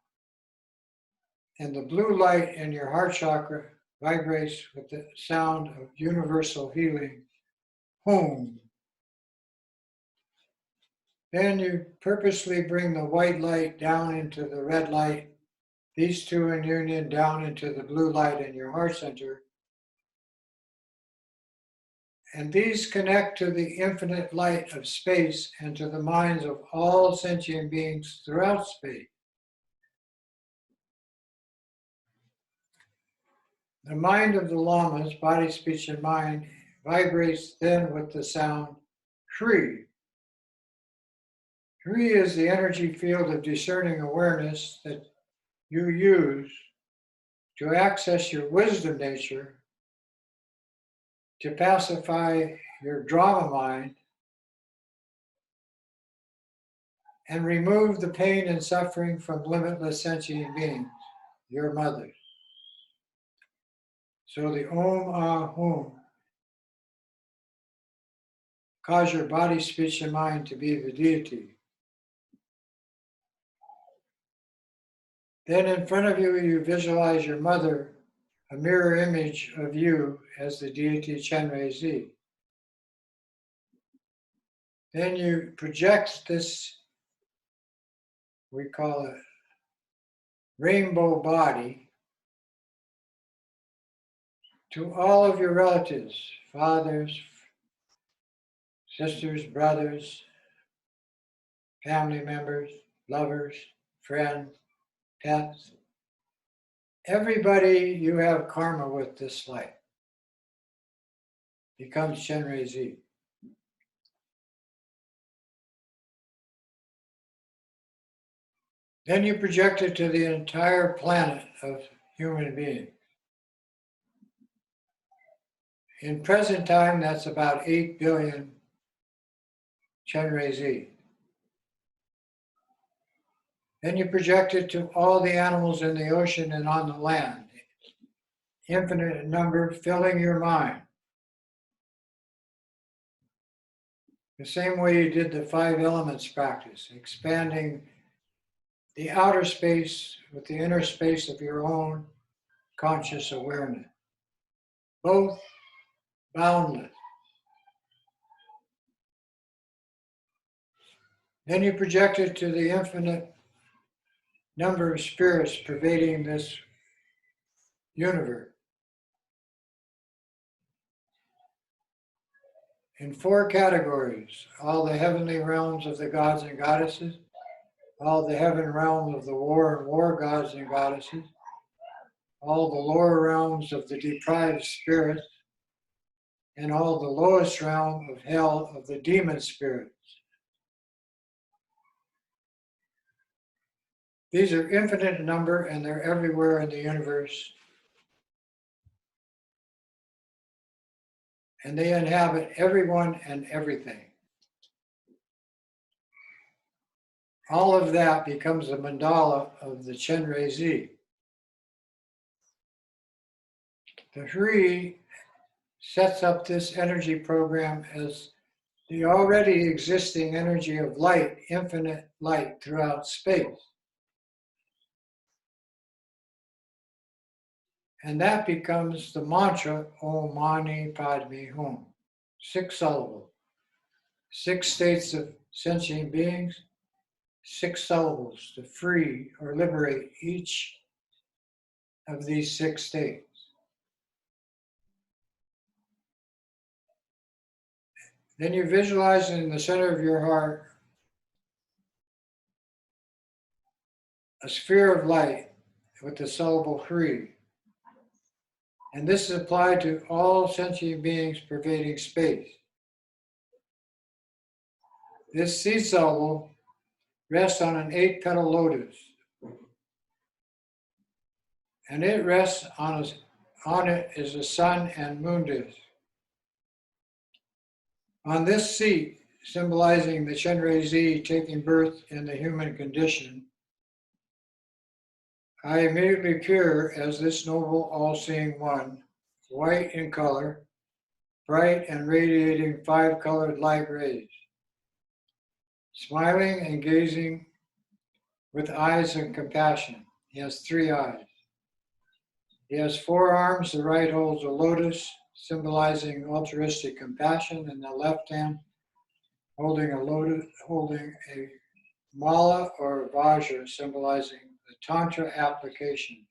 A: And the blue light in your heart chakra vibrates with the sound of universal healing, Hum. Then you purposely bring the white light down into the red light, these two in union down into the blue light in your heart center. And these connect to the infinite light of space and to the minds of all sentient beings throughout space. The mind of the Lamas, body, speech, and mind, vibrates then with the sound Shri. Shri is the energy field of discerning awareness that you use to access your wisdom nature, to pacify your drama mind, and remove the pain and suffering from limitless sentient beings, your mothers. So the Om Ah Hum cause your body, speech, and mind to be the deity. Then in front of you, you visualize your mother, a mirror image of you as the deity Chenrezig. Then you project this, we call it rainbow body, to all of your relatives, fathers, sisters, brothers, family members, lovers, friends, pets. Everybody you have karma with this life becomes Chenrezig. Then you project it to the entire planet of human beings. In present time, that's about 8 billion Chenrezig. Then you project it to all the animals in the ocean and on the land. Infinite number filling your mind. The same way you did the 5 elements practice, expanding the outer space with the inner space of your own conscious awareness. Both boundless. Then you project it to the infinite number of spirits pervading this universe. In 4 categories, all the heavenly realms of the gods and goddesses, all the heaven realms of the war and war gods and goddesses, all the lower realms of the deprived spirits, and all the lowest realm of hell of the demon spirits. These are infinite in number and they're everywhere in the universe. And they inhabit everyone and everything. All of that becomes the mandala of the Chenrezig. The Hree sets up this energy program as the already existing energy of light, infinite light throughout space. And that becomes the mantra, Om Mani Padme Hum. 6 syllables, 6 states of sentient beings, 6 syllables to free or liberate each of these 6 states. Then you visualize in the center of your heart a sphere of light with the syllable Hree. And this is applied to all sentient beings pervading space. This seed syllable rests on an 8-petal lotus. And it rests on it is a sun and moon disk. On this seat, symbolizing the Chenrezig taking birth in the human condition, I immediately appear as this noble all-seeing one, white in color, bright and radiating 5-colored light rays, smiling and gazing with eyes of compassion. He has 3 eyes. He has 4 arms. The right holds a lotus, symbolizing altruistic compassion, and the left hand holding a lotus, holding a mala or vajra, symbolizing the Tantra application.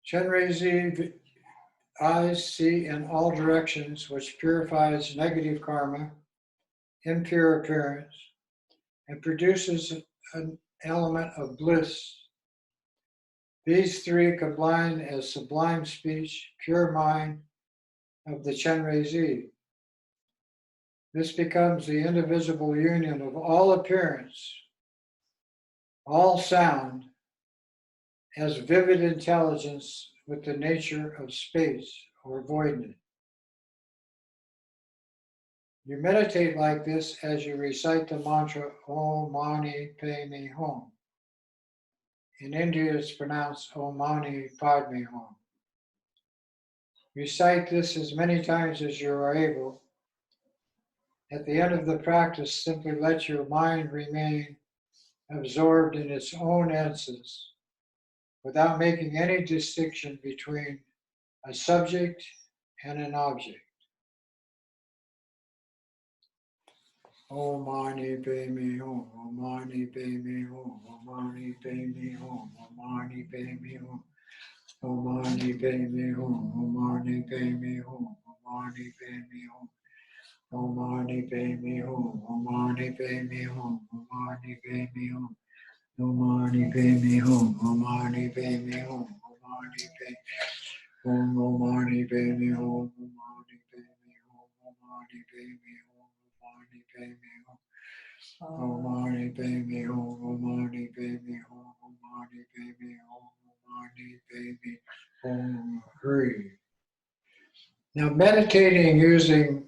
A: Chenrezig eyes see in all directions, which purifies negative karma, impure appearance, and produces an element of bliss. These 3 combine as sublime speech, pure mind of the Chenrezig. This becomes the indivisible union of all appearance, all sound, as vivid intelligence with the nature of space or voidness. You meditate like this as you recite the mantra Om Mani Padme Hum. In India, it's pronounced Om Mani Padme Hum. Recite this as many times as you are able. At the end of the practice, simply let your mind remain absorbed in its own essence without making any distinction between a subject and an object. Om Mani Padme Hum, Om Mani Padme Hum, Om Mani Padme Hum, Om Mani Padme Hum, Om Mani Padme Hum, Om Mani Padme Hum, Om Mani Padme Hum, Om Mani Padme Hum, Om Mani Padme Hum, Om Mani Padme Hum, Om Mani Padme Hum, Om Mani Padme Hum, Om Mani Padme Hum, Om Mani Padme Hum, Om Mani Padme Hum, Om Mani Padme Hum, Om Mani Padme Hum. Om Mani Padme Hum, Om Mani Padme Hum, Om Mani Padme Hum, Om Mani Padme Hum, Hri. Now, meditating using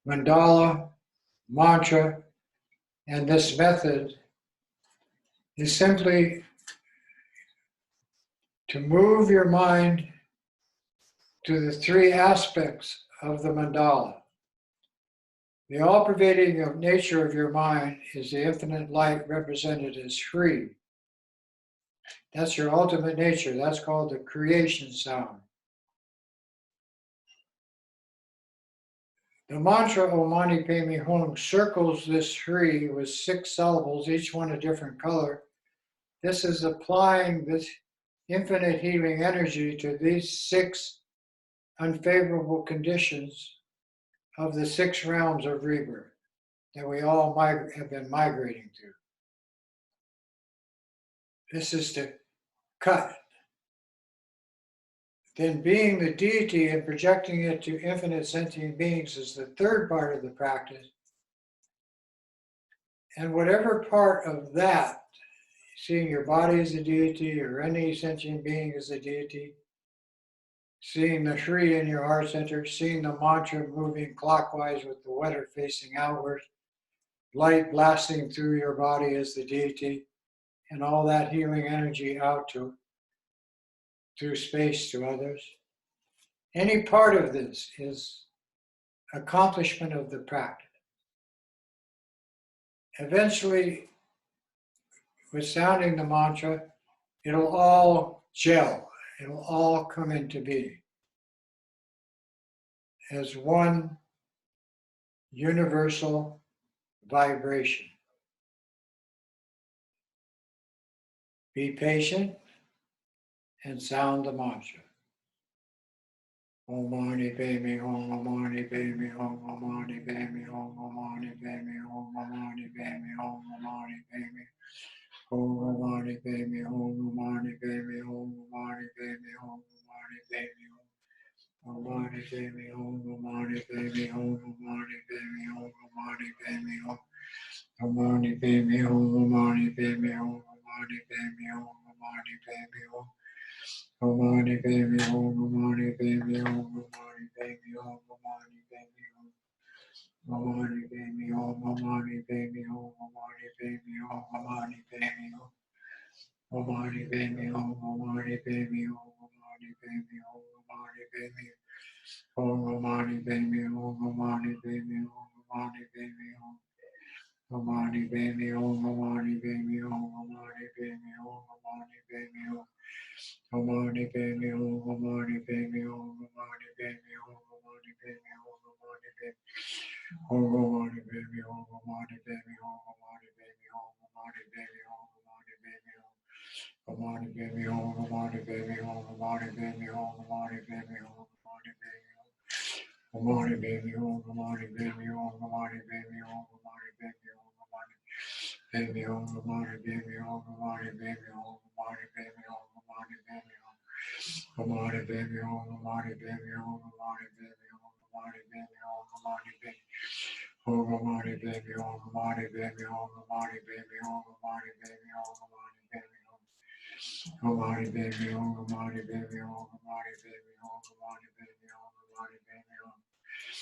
A: mandala, mantra, and this method is simply to move your mind to the three aspects of the mandala. The all-pervading nature of your mind is the infinite light represented as Hri. That's your ultimate nature. That's called the creation sound. The mantra Om Mani Padme Hum circles this Hri with 6 syllables, each one a different color. This is applying this infinite healing energy to these 6 unfavorable conditions of the 6 realms of rebirth that we all have been migrating to. This is to cut. Then being the deity and projecting it to infinite sentient beings is the third part of the practice. And whatever part of that, seeing your body as a deity or any sentient being as a deity, seeing the Hri in your heart center, seeing the mantra moving clockwise with the wetter facing outward, light blasting through your body as the deity, and all that healing energy out through space to others. Any part of this is accomplishment of the practice. Eventually, with sounding the mantra, it'll all gel. It'll all come into being as one universal vibration. Be patient and sound the mantra. Om Mani Padme Hum, Om Mani Padme Hum, Om Mani Padme Hum, Om Mani Padme Hum, Om Mani Padme Hum, Om Mani Padme Hum, Om Mani Padme Hum, Om Mani Padme Hum, Om Mani Padme Hum, Om Mani Padme Hum, Om Mani Padme Hum, Om Mani Padme Hum, Om Mani Padme Hum, Om Mani Padme Hum, Om Mani Padme Hum, Om Mani Padme Hum, Om Mani Padme Hum, Om Mani Padme Hum. Om Mani Padme Hum, Om Mani Padme Hum, Om Mani Padme Hum, Om Mani Padme Hum. Om Mani Padme Hum, Om Mani Padme Hum, Om Mani Padme Hum, Om Mani Padme Hum. Om Mani Padme Hum, Om Mani Padme Hum, Om Mani Padme Hum, Om Mani Padme Hum. Om Mani Padme Hum, Om Mani Padme Hum, Om Mani Padme Hum. Om Mani Padme Hum, Om Mani Padme Hum, Om Mani Padme Hum, Om Mani Padme Hum. Om Mani Padme Hum, Om Mani Padme Hum, Om Mani Padme Hum, Om Mani Padme Hum, Om Mani Padme Hum, Om Mani Padme Hum, Om Mani Padme Hum, Om Mani Padme Hum, Om Mani Padme Hum, Om Mani Padme Hum, Om Mani Padme Hum, Om Mani Padme Hum, Om Mani Padme Hum, Om Mani Padme Hum. Om Mani Padme Hum, Om Mani Padme Hum, Om Mani Padme Hum, Om Mani Padme Hum, Om Mani Padme Hum, Om Mani Padme Hum, Om Mani Padme Hum, Om Mani Padme Hum, Om Mani Padme Hum. Om Mani Padme Hum, Om Mani Padme Hum, Om Mani Padme Hum, Om Mani Padme Hum, Om Mani Padme Hum, Om Mani Padme Hum, Om Mani Padme Hum, Om Mani Padme Hum, Om Mani Padme Hum, Om Mani Padme Hum. Om Mani Padme Hum, Om Mani Padme Hum, Om Mani Padme Hum, Om Mani Padme Hum, Om Mani Padme Hum.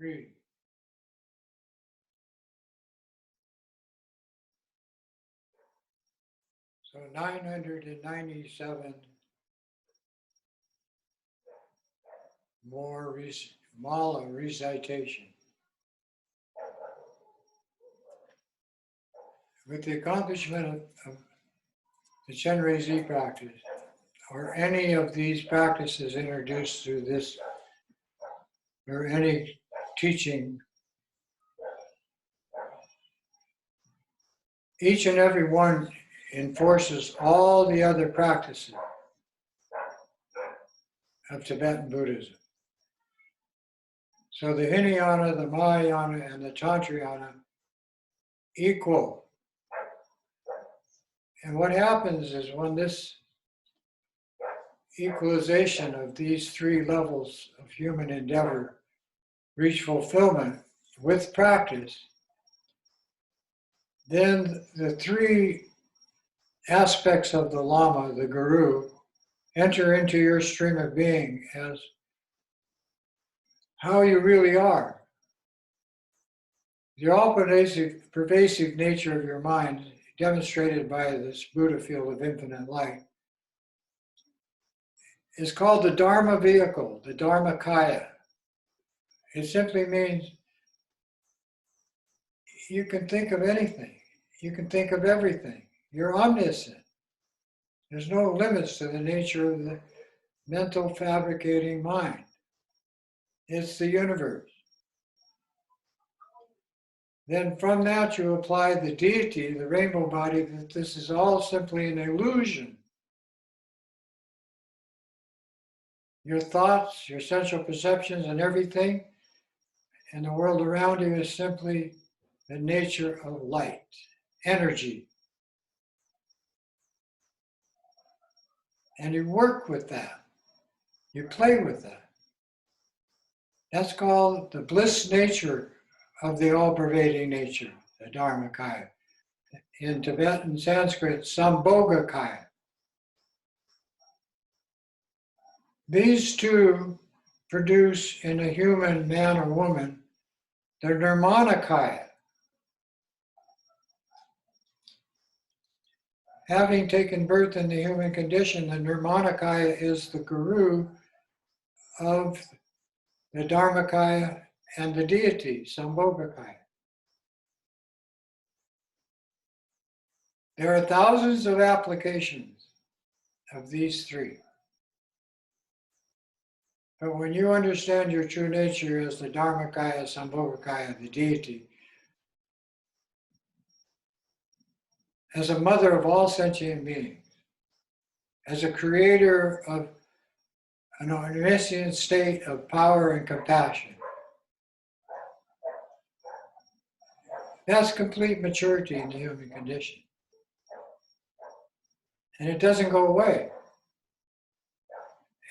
A: Breathe. So 997 more Mala recitation. With the accomplishment of the Chenrezig practice, or any of these practices introduced through this, or any teaching, each and every one enforces all the other practices of Tibetan Buddhism. So the Hinayana, the Mahayana, and the Tantriana equal. And what happens is when this equalization of these three levels of human endeavor reach fulfillment with practice, then the three aspects of the Lama, the Guru, enter into your stream of being as how you really are. The all-pervasive nature of your mind, demonstrated by this Buddha field of infinite light, is called the Dharma vehicle, the Dharmakaya. It simply means you can think of anything. You can think of everything. You're omniscient. There's no limits to the nature of the mental fabricating mind. It's the universe. Then from that you apply the deity, the rainbow body, that this is all simply an illusion. Your thoughts, your sensual perceptions, and everything in the world around you is simply the nature of light, energy. And you work with that. You play with that. That's called the bliss nature of the all-pervading nature, the Dharmakaya. In Tibetan Sanskrit, Sambhogakaya. These two produce in a human, man or woman, the Nirmanakaya. Having taken birth in the human condition, the Nirmanakaya is the guru of the Dharmakaya and the deity, Sambhogakaya. There are thousands of applications of these three. But when you understand your true nature as the Dharmakaya, Sambhogakaya, the deity, as a mother of all sentient beings, as a creator of an omniscient state of power and compassion, that's complete maturity in the human condition. And it doesn't go away.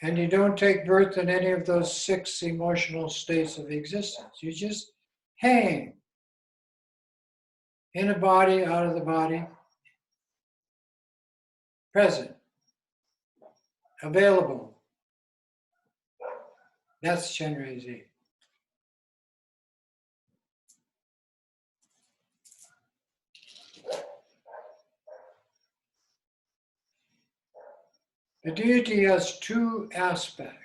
A: And you don't take birth in any of those 6 emotional states of existence. You just hang in a body, out of the body, present, available. That's Chenrezig. The deity has 2 aspects.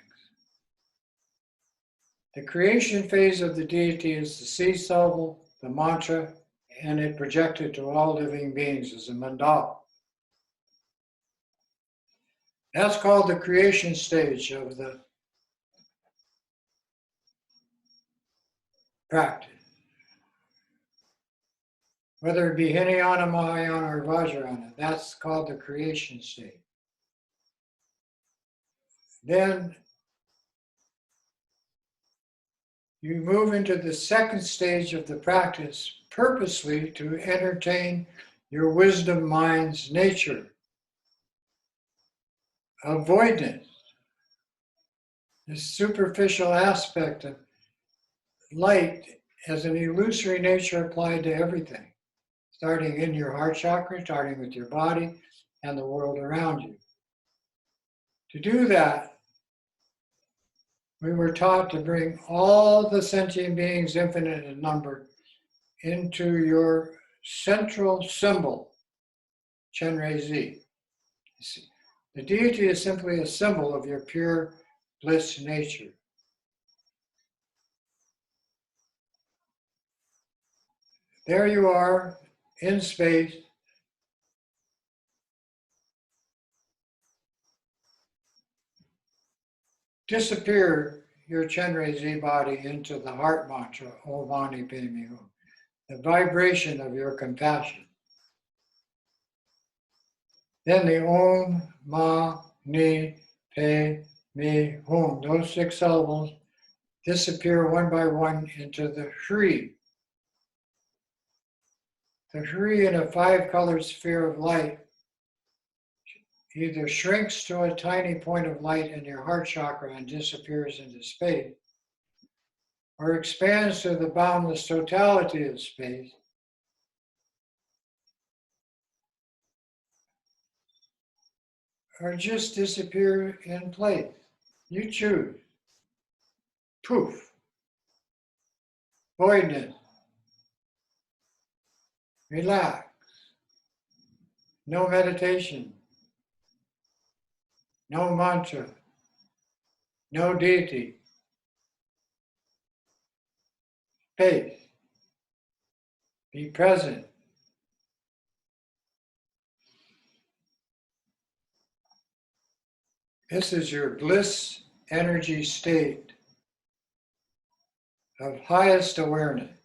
A: The creation phase of the deity is the seed syllable, the mantra, and it projected to all living beings as a mandala. That's called the creation stage of the practice. Whether it be Hinayana, Mahayana, or Vajrayana, that's called the creation stage. Then you move into the second stage of the practice purposely to entertain your wisdom mind's nature of voidness, this superficial aspect of light as an illusory nature applied to everything, starting in your heart chakra, starting with your body and the world around you. To do that, we were taught to bring all the sentient beings, infinite in number, into your central symbol, Chenrezig. The deity is simply a symbol of your pure bliss nature. There you are in space, disappear your Chenrezig body into the heart mantra, Om Mani Padme Hum, the vibration of your compassion. Then the Om Mani Padme Hum, those 6 syllables disappear one by one into the Hri. The Hri in a 5-colored sphere of light either shrinks to a tiny point of light in your heart chakra and disappears into space, or expands to the boundless totality of space, or just disappear in place. You choose. Poof. Voidness. Relax. No meditation. No mantra. No deity. Faith. Be present. This is your bliss energy state of highest awareness.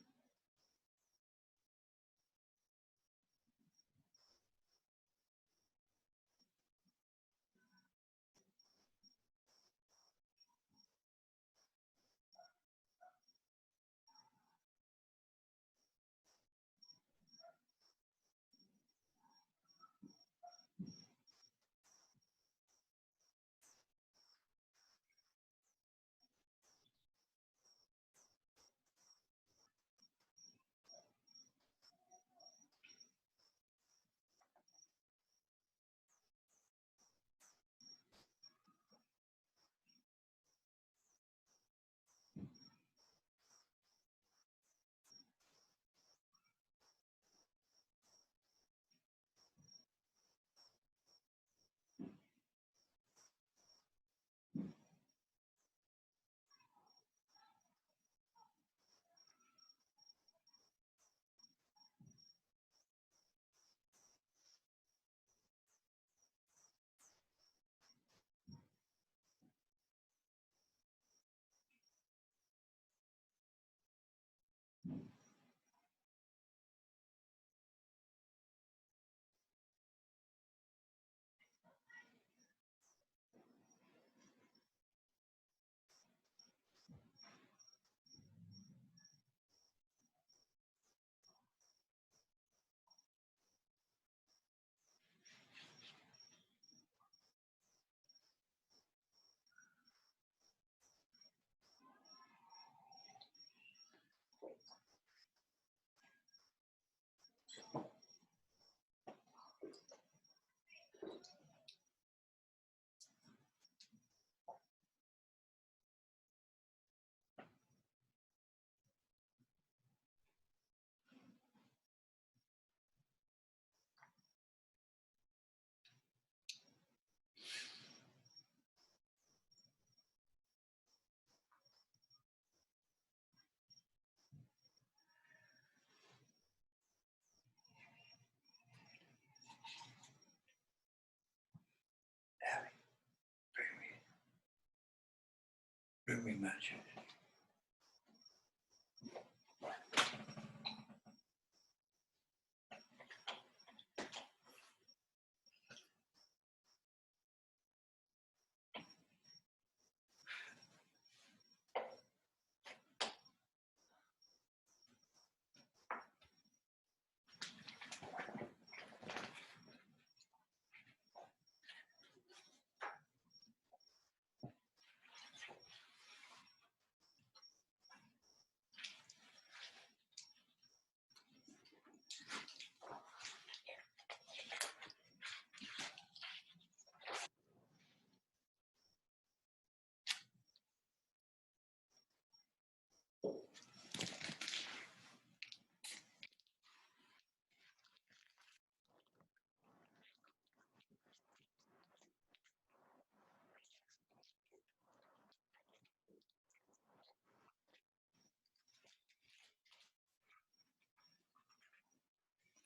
A: Very much.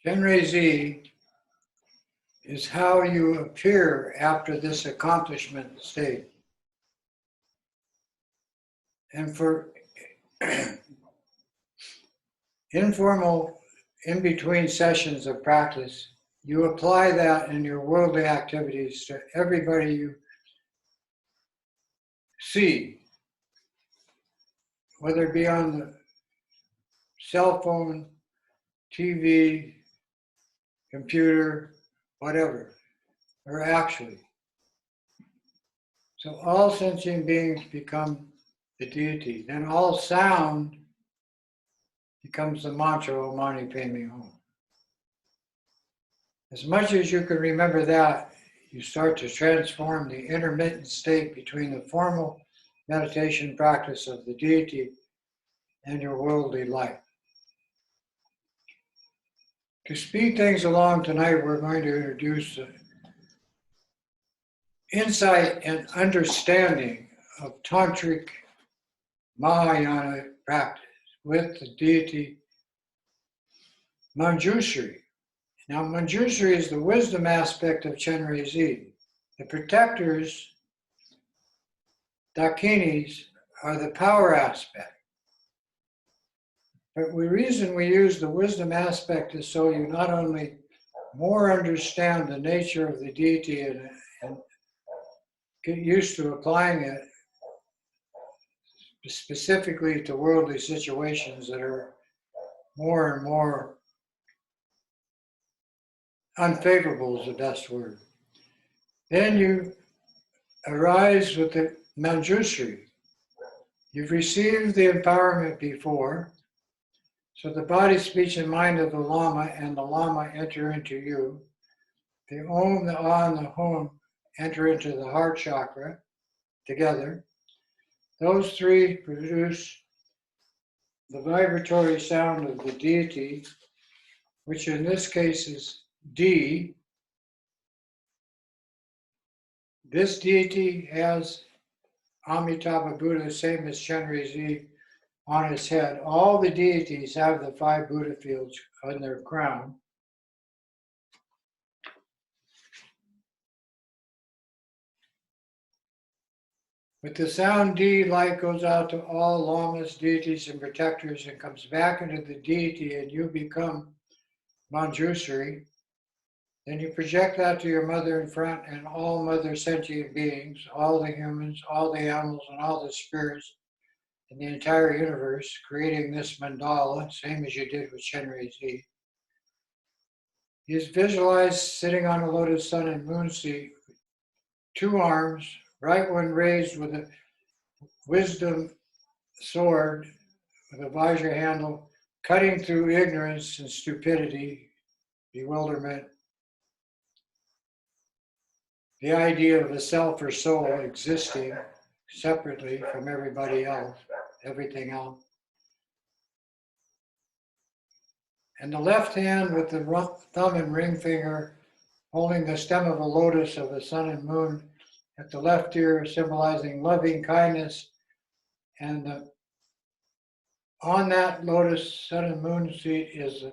A: Genre Z is how you appear after this accomplishment state. And for informal, in-between sessions of practice, you apply that in your worldly activities to everybody you see, whether it be on the cell phone, TV, computer, whatever, or actually. So all sentient beings become the deity. Then all sound becomes the mantra, Om Mani Padme Hum. As much as you can remember that, you start to transform the intermittent state between the formal meditation practice of the deity and your worldly life. To speed things along tonight, we're going to introduce insight and understanding of Tantric Mahayana practice with the deity Manjushri. Now, Manjushri is the wisdom aspect of Chenrezig. The protectors, Dakinis, are the power aspect. But the reason we use the wisdom aspect is so you not only more understand the nature of the deity and get used to applying it specifically to worldly situations that are more and more unfavorable is the best word. Then you arise with the Manjushri. You've received the empowerment before, so the body, speech, and mind of the Lama and the Lama enter into you. The Om, the Ah, and the Hum enter into the heart chakra together. Those three produce the vibratory sound of the deity, which in this case is D. This deity has Amitabha Buddha, same as Chenrezig, on his head. All the deities have the 5 Buddha fields on their crown. With the sound D, light goes out to all lamas, deities, and protectors and comes back into the deity, and you become Manjushri. Then you project that to your mother in front and all mother sentient beings, all the humans, all the animals, and all the spirits in the entire universe, creating this mandala, same as you did with Chenrezig. He is visualized sitting on a lotus sun and moon seat, 2 arms, right one raised with a wisdom sword with a visor handle, cutting through ignorance and stupidity, bewilderment, the idea of a self or soul existing separately from everybody else, everything else. And the left hand with the thumb and ring finger holding the stem of a lotus of the sun and moon at the left ear, symbolizing loving kindness. And on that lotus, sun and moon seat is the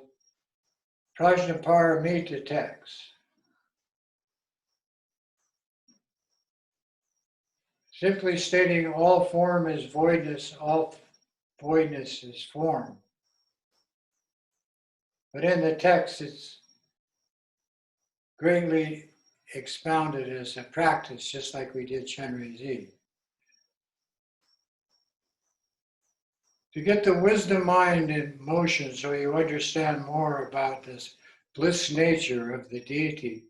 A: Prajnaparamita text. Simply stating all form is voidness, all voidness is form. But in the text, it's greatly expounded as a practice, just like we did Chenrezig. To get the wisdom mind in motion so you understand more about this bliss nature of the deity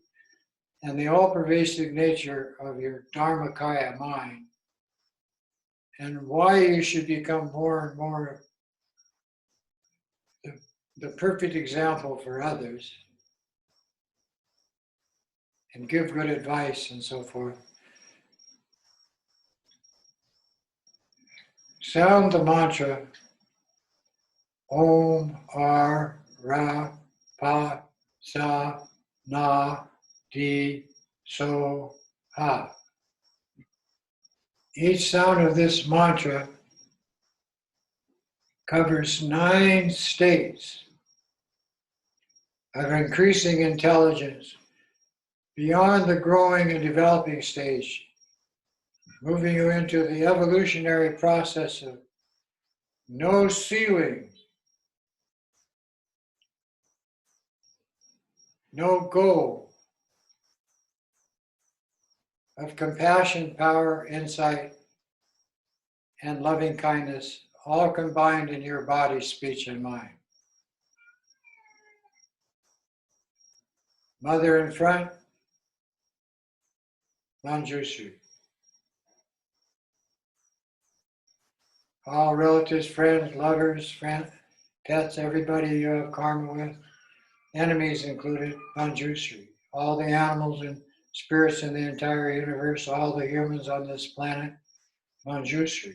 A: and the all-pervasive nature of your Dharmakaya mind, and why you should become more and more the perfect example for others and give good advice and so forth. Sound the mantra Om Ar Ra Pa Sa Na Di So Ha. Each sound of this mantra covers 9 states of increasing intelligence beyond the growing and developing stage, moving you into the evolutionary process of no ceiling, no goal, of compassion, power, insight, and loving kindness, all combined in your body, speech, and mind. Mother in front, Manjushri. All relatives, friends, lovers, pets, everybody you have karma with, enemies included, Manjushri. All the animals and spirits in the entire universe, all the humans on this planet, Manjushri.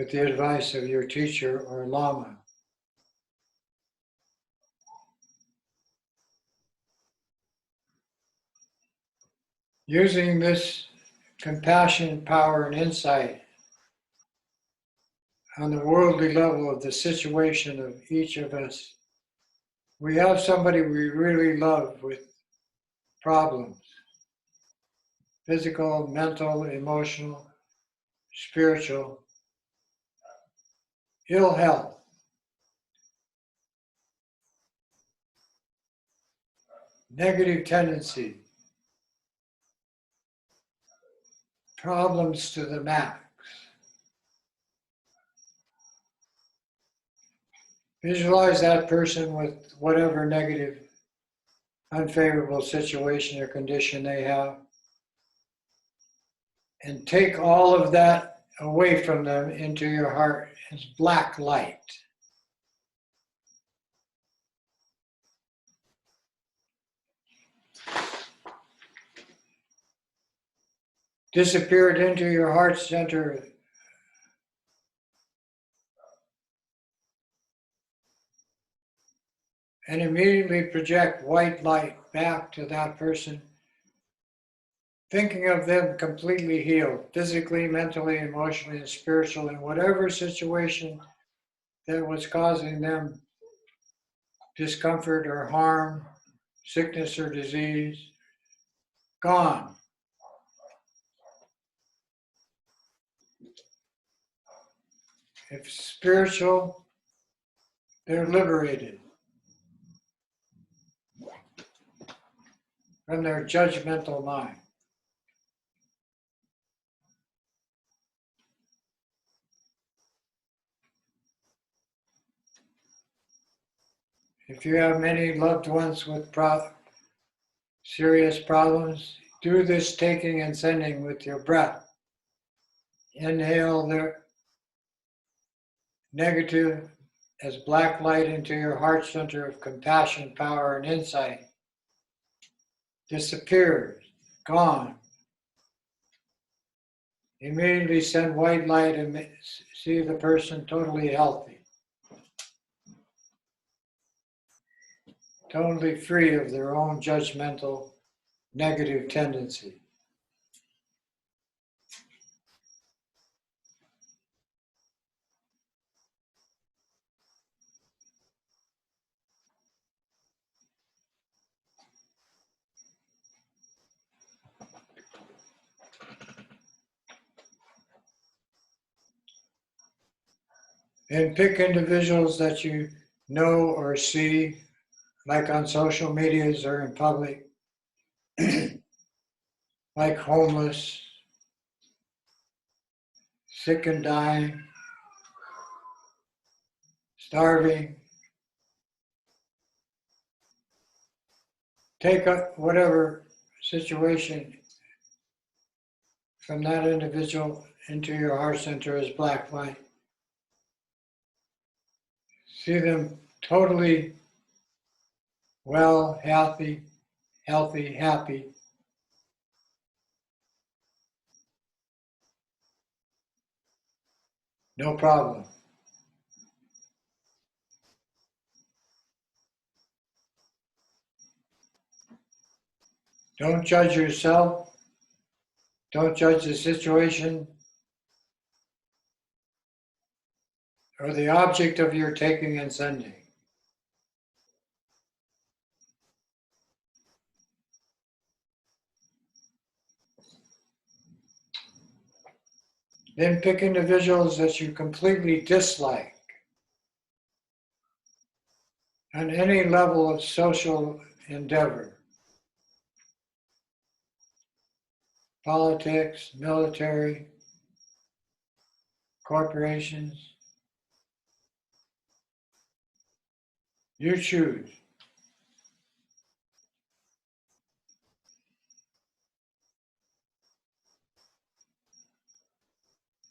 A: with the advice of your teacher or Lama. Using this compassion, power, and insight on the worldly level of the situation of each of us, we have somebody we really love with problems, physical, mental, emotional, spiritual, ill health, negative tendency, problems to the max. Visualize that person with whatever negative, unfavorable situation or condition they have, and take all of that away from them into your heart as black light. Disappear it into your heart center. And immediately project white light back to that person, thinking of them completely healed, physically, mentally, emotionally, and spiritually, in whatever situation that was causing them discomfort or harm, sickness or disease, gone. If spiritual, they're liberated from their judgmental mind. If you have many loved ones with serious problems, do this taking and sending with your breath. Inhale their negative as black light into your heart center of compassion, power, and insight. Disappears, gone. Immediately send white light and see the person totally healthy. Totally free of their own judgmental negative tendency. And pick individuals that you know or see, like on social medias or in public, like homeless, sick and dying, starving. Take up whatever situation from that individual into your heart center as black light. See them totally well, healthy, happy. No problem. Don't judge yourself. Don't judge the situation or the object of your taking and sending. Then pick individuals that you completely dislike on any level of social endeavor. Politics, military, corporations. You choose.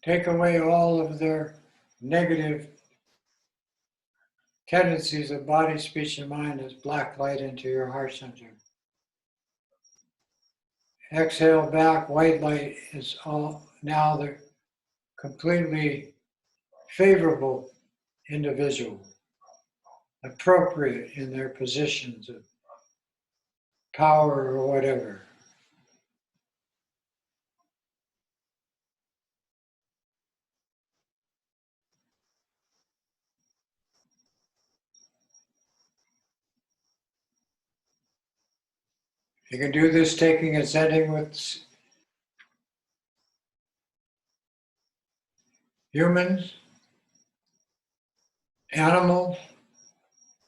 A: Take away all of their negative tendencies of body, speech, and mind as black light into your heart center. Exhale back, white light is all, now they're completely favorable individual, appropriate in their positions of power or whatever. You can do this taking and sending with humans, animals,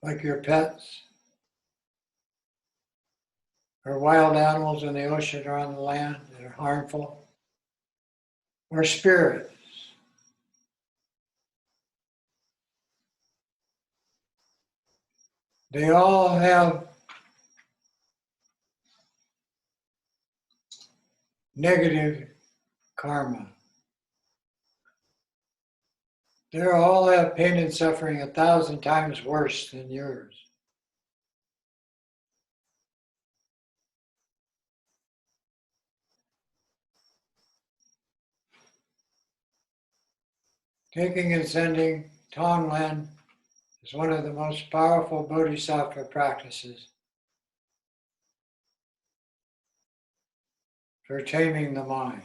A: like your pets, or wild animals in the ocean or on the land that are harmful, or spirits. They all have negative karma. They all have pain and suffering 1,000 times worse than yours. Taking and sending Tonglen is one of the most powerful bodhisattva practices for taming the mind.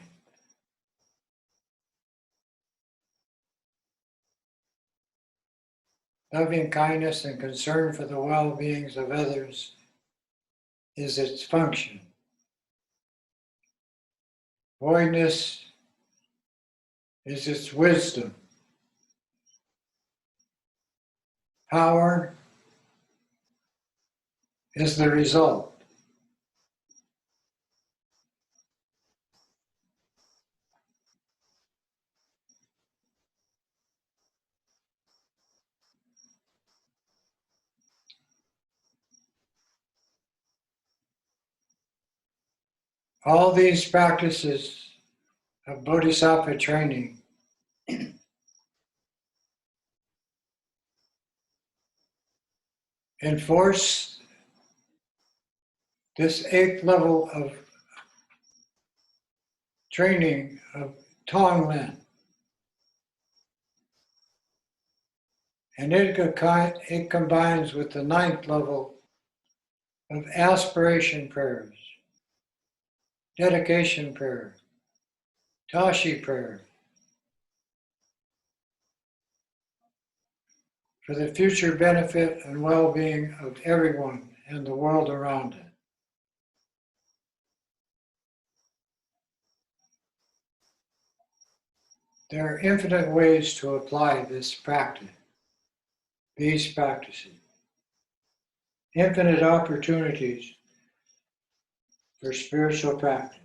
A: Loving kindness and concern for the well-beings of others is its function. Voidness is its wisdom. Power is the result. All these practices of bodhisattva training enforce this 8th level of training of Tonglen. And it combines with the 9th level of aspiration prayers, dedication prayer, Tashi prayer, for the future benefit and well-being of everyone and the world around it. There are infinite ways to apply this practice, these practices. Infinite opportunities for spiritual practice.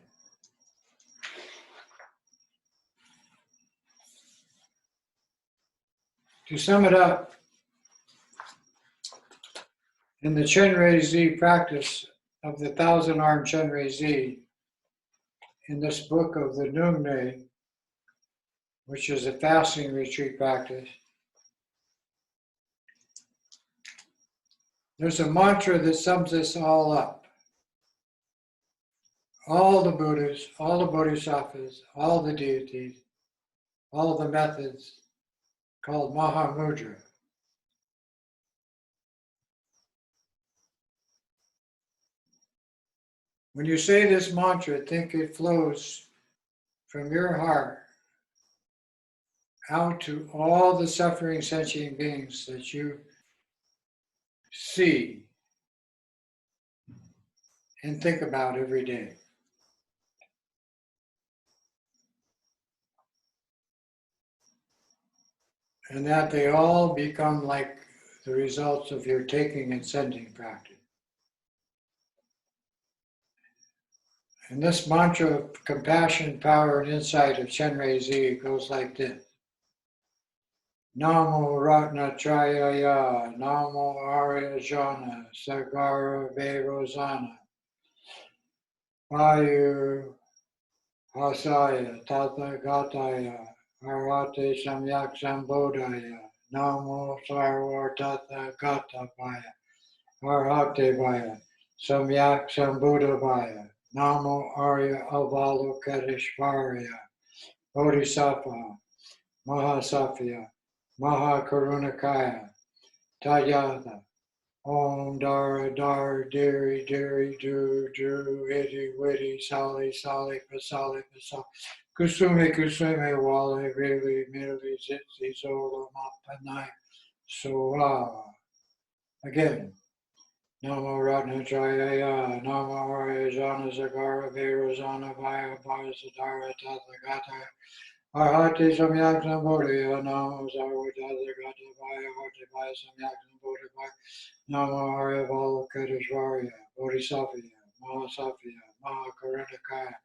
A: To sum it up, in the Chenrezig practice of the 1,000-armed Chenrezig, in this book of the Nungne, which is a fasting retreat practice, there's a mantra that sums this all up. All the Buddhas, all the Bodhisattvas, all the deities, all the methods, called Maha Mudra. When you say this mantra, think it flows from your heart out to all the suffering sentient beings that you see and think about every day. And that they all become like the results of your taking and sending practice. And this mantra of compassion, power, and insight of Chenrezig goes like this. Namo Ratnatrayaya, Namo Arya Jana, Sagara Verozana, Vayu Hasaya, Tata Gataya, Arate Samyak Sambodhaya, Namo Sarva Tata Gatavaya, Arhatevaya, Samyak Sambodhavaya, Namo Arya Avalokiteshvaraya, Bodhisattva, Mahasatya, Maha Karunakaya, Tadyatha, Om Dara Dar Diri Diri Du Du Iti Witi Sali Sali Pasali Pasali Kusumi Kusumi Wali Vili Mili Zitzi Zola Mapanai Suha. Again. Namo Ratna Jayaya, Namo Rayajana Zagara Virajana Vaya Bhajasadara Tathagata, Arhati Samyakna Bodhiya, Namo Sarvata Gata Vaya Hati Vaya Samyakna Bodhiya, Namo Arya Valakadishvarya, Bodhisattva, Mahasatya, Mahakaranakaya,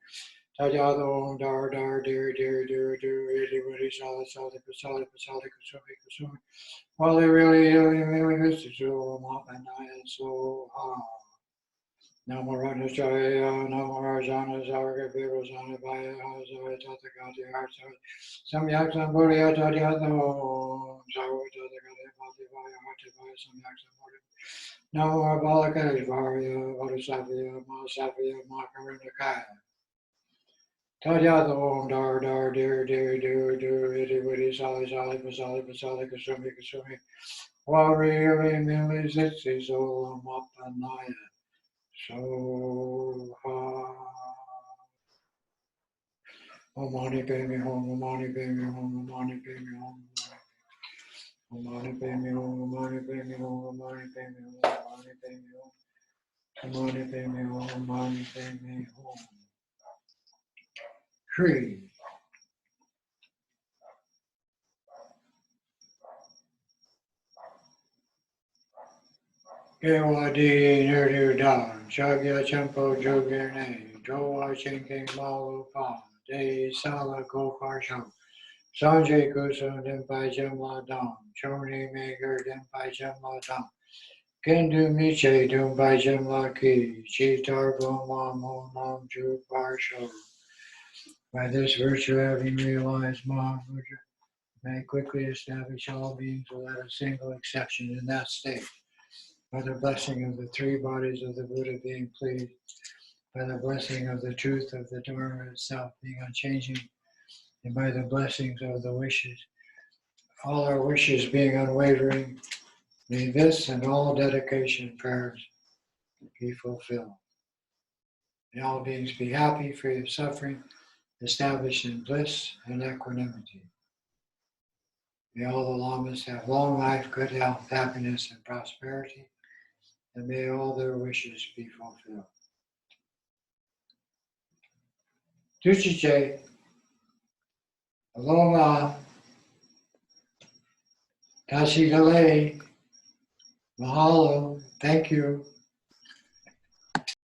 A: Tadyada Om Dar Dar Dir Dir Dir Dir Iti Viti Sali Sali Pasali Pasali Kusumi Kusumi. Well, they really missed it, so I'm up and I so Namo Ranajaya, Namo Rajana Zarga Virajana Vaya Hazara Tathagati Arsa Samyaksan Buddha Tadyatho Sarvatathagati Bhati Vaya Hati Vaya Samyaksan Buddha Namo Balakadishvarya Bodhisattva Mahasatya Mahakaranakaya Tadyatho Om Dar Dar Dir Dir Dir Dir Iti Viti Sali Sali Pasali Pasali Kusumi Kusumi Wari Mili Zitsi Zolam Apanaya Soha Om Mani Padme Hum, Om Mani Padme Hum, Om Mani Padme Hum, Om Mani Padme Hum, Om Mani Padme Hum, Om Mani Padme Hum, Om Mani Padme Hum, Om Mani Padme Hum, Om Mani Padme Hum. 3. Kewadi Nurdu Dan, Shagya Champo Jogerne, Jowa Chinking Malu Pa, De Sala Gopar Sham, Sanjay Kusum Dimpai Jamla Dam, Choni Maker Dimpai Jamla Dam, Kendu Miche Dimpai Jamla Ki, Chitar Bumam Hom Ju Parsho. By this virtue, having realized Maha Mudra, may quickly establish all beings without a single exception in that state. By the blessing of the 3 bodies of the Buddha being pleased, by the blessing of the truth of the Dharma itself being unchanging, and by the blessings of the wishes, all our wishes being unwavering, may this and all dedication prayers be fulfilled. May all beings be happy, free of suffering, established in bliss and equanimity. May all the lamas have long life, good health, happiness, and prosperity, and may all their wishes be fulfilled. Tuchiche, aloha, tashi gale, mahalo, thank you.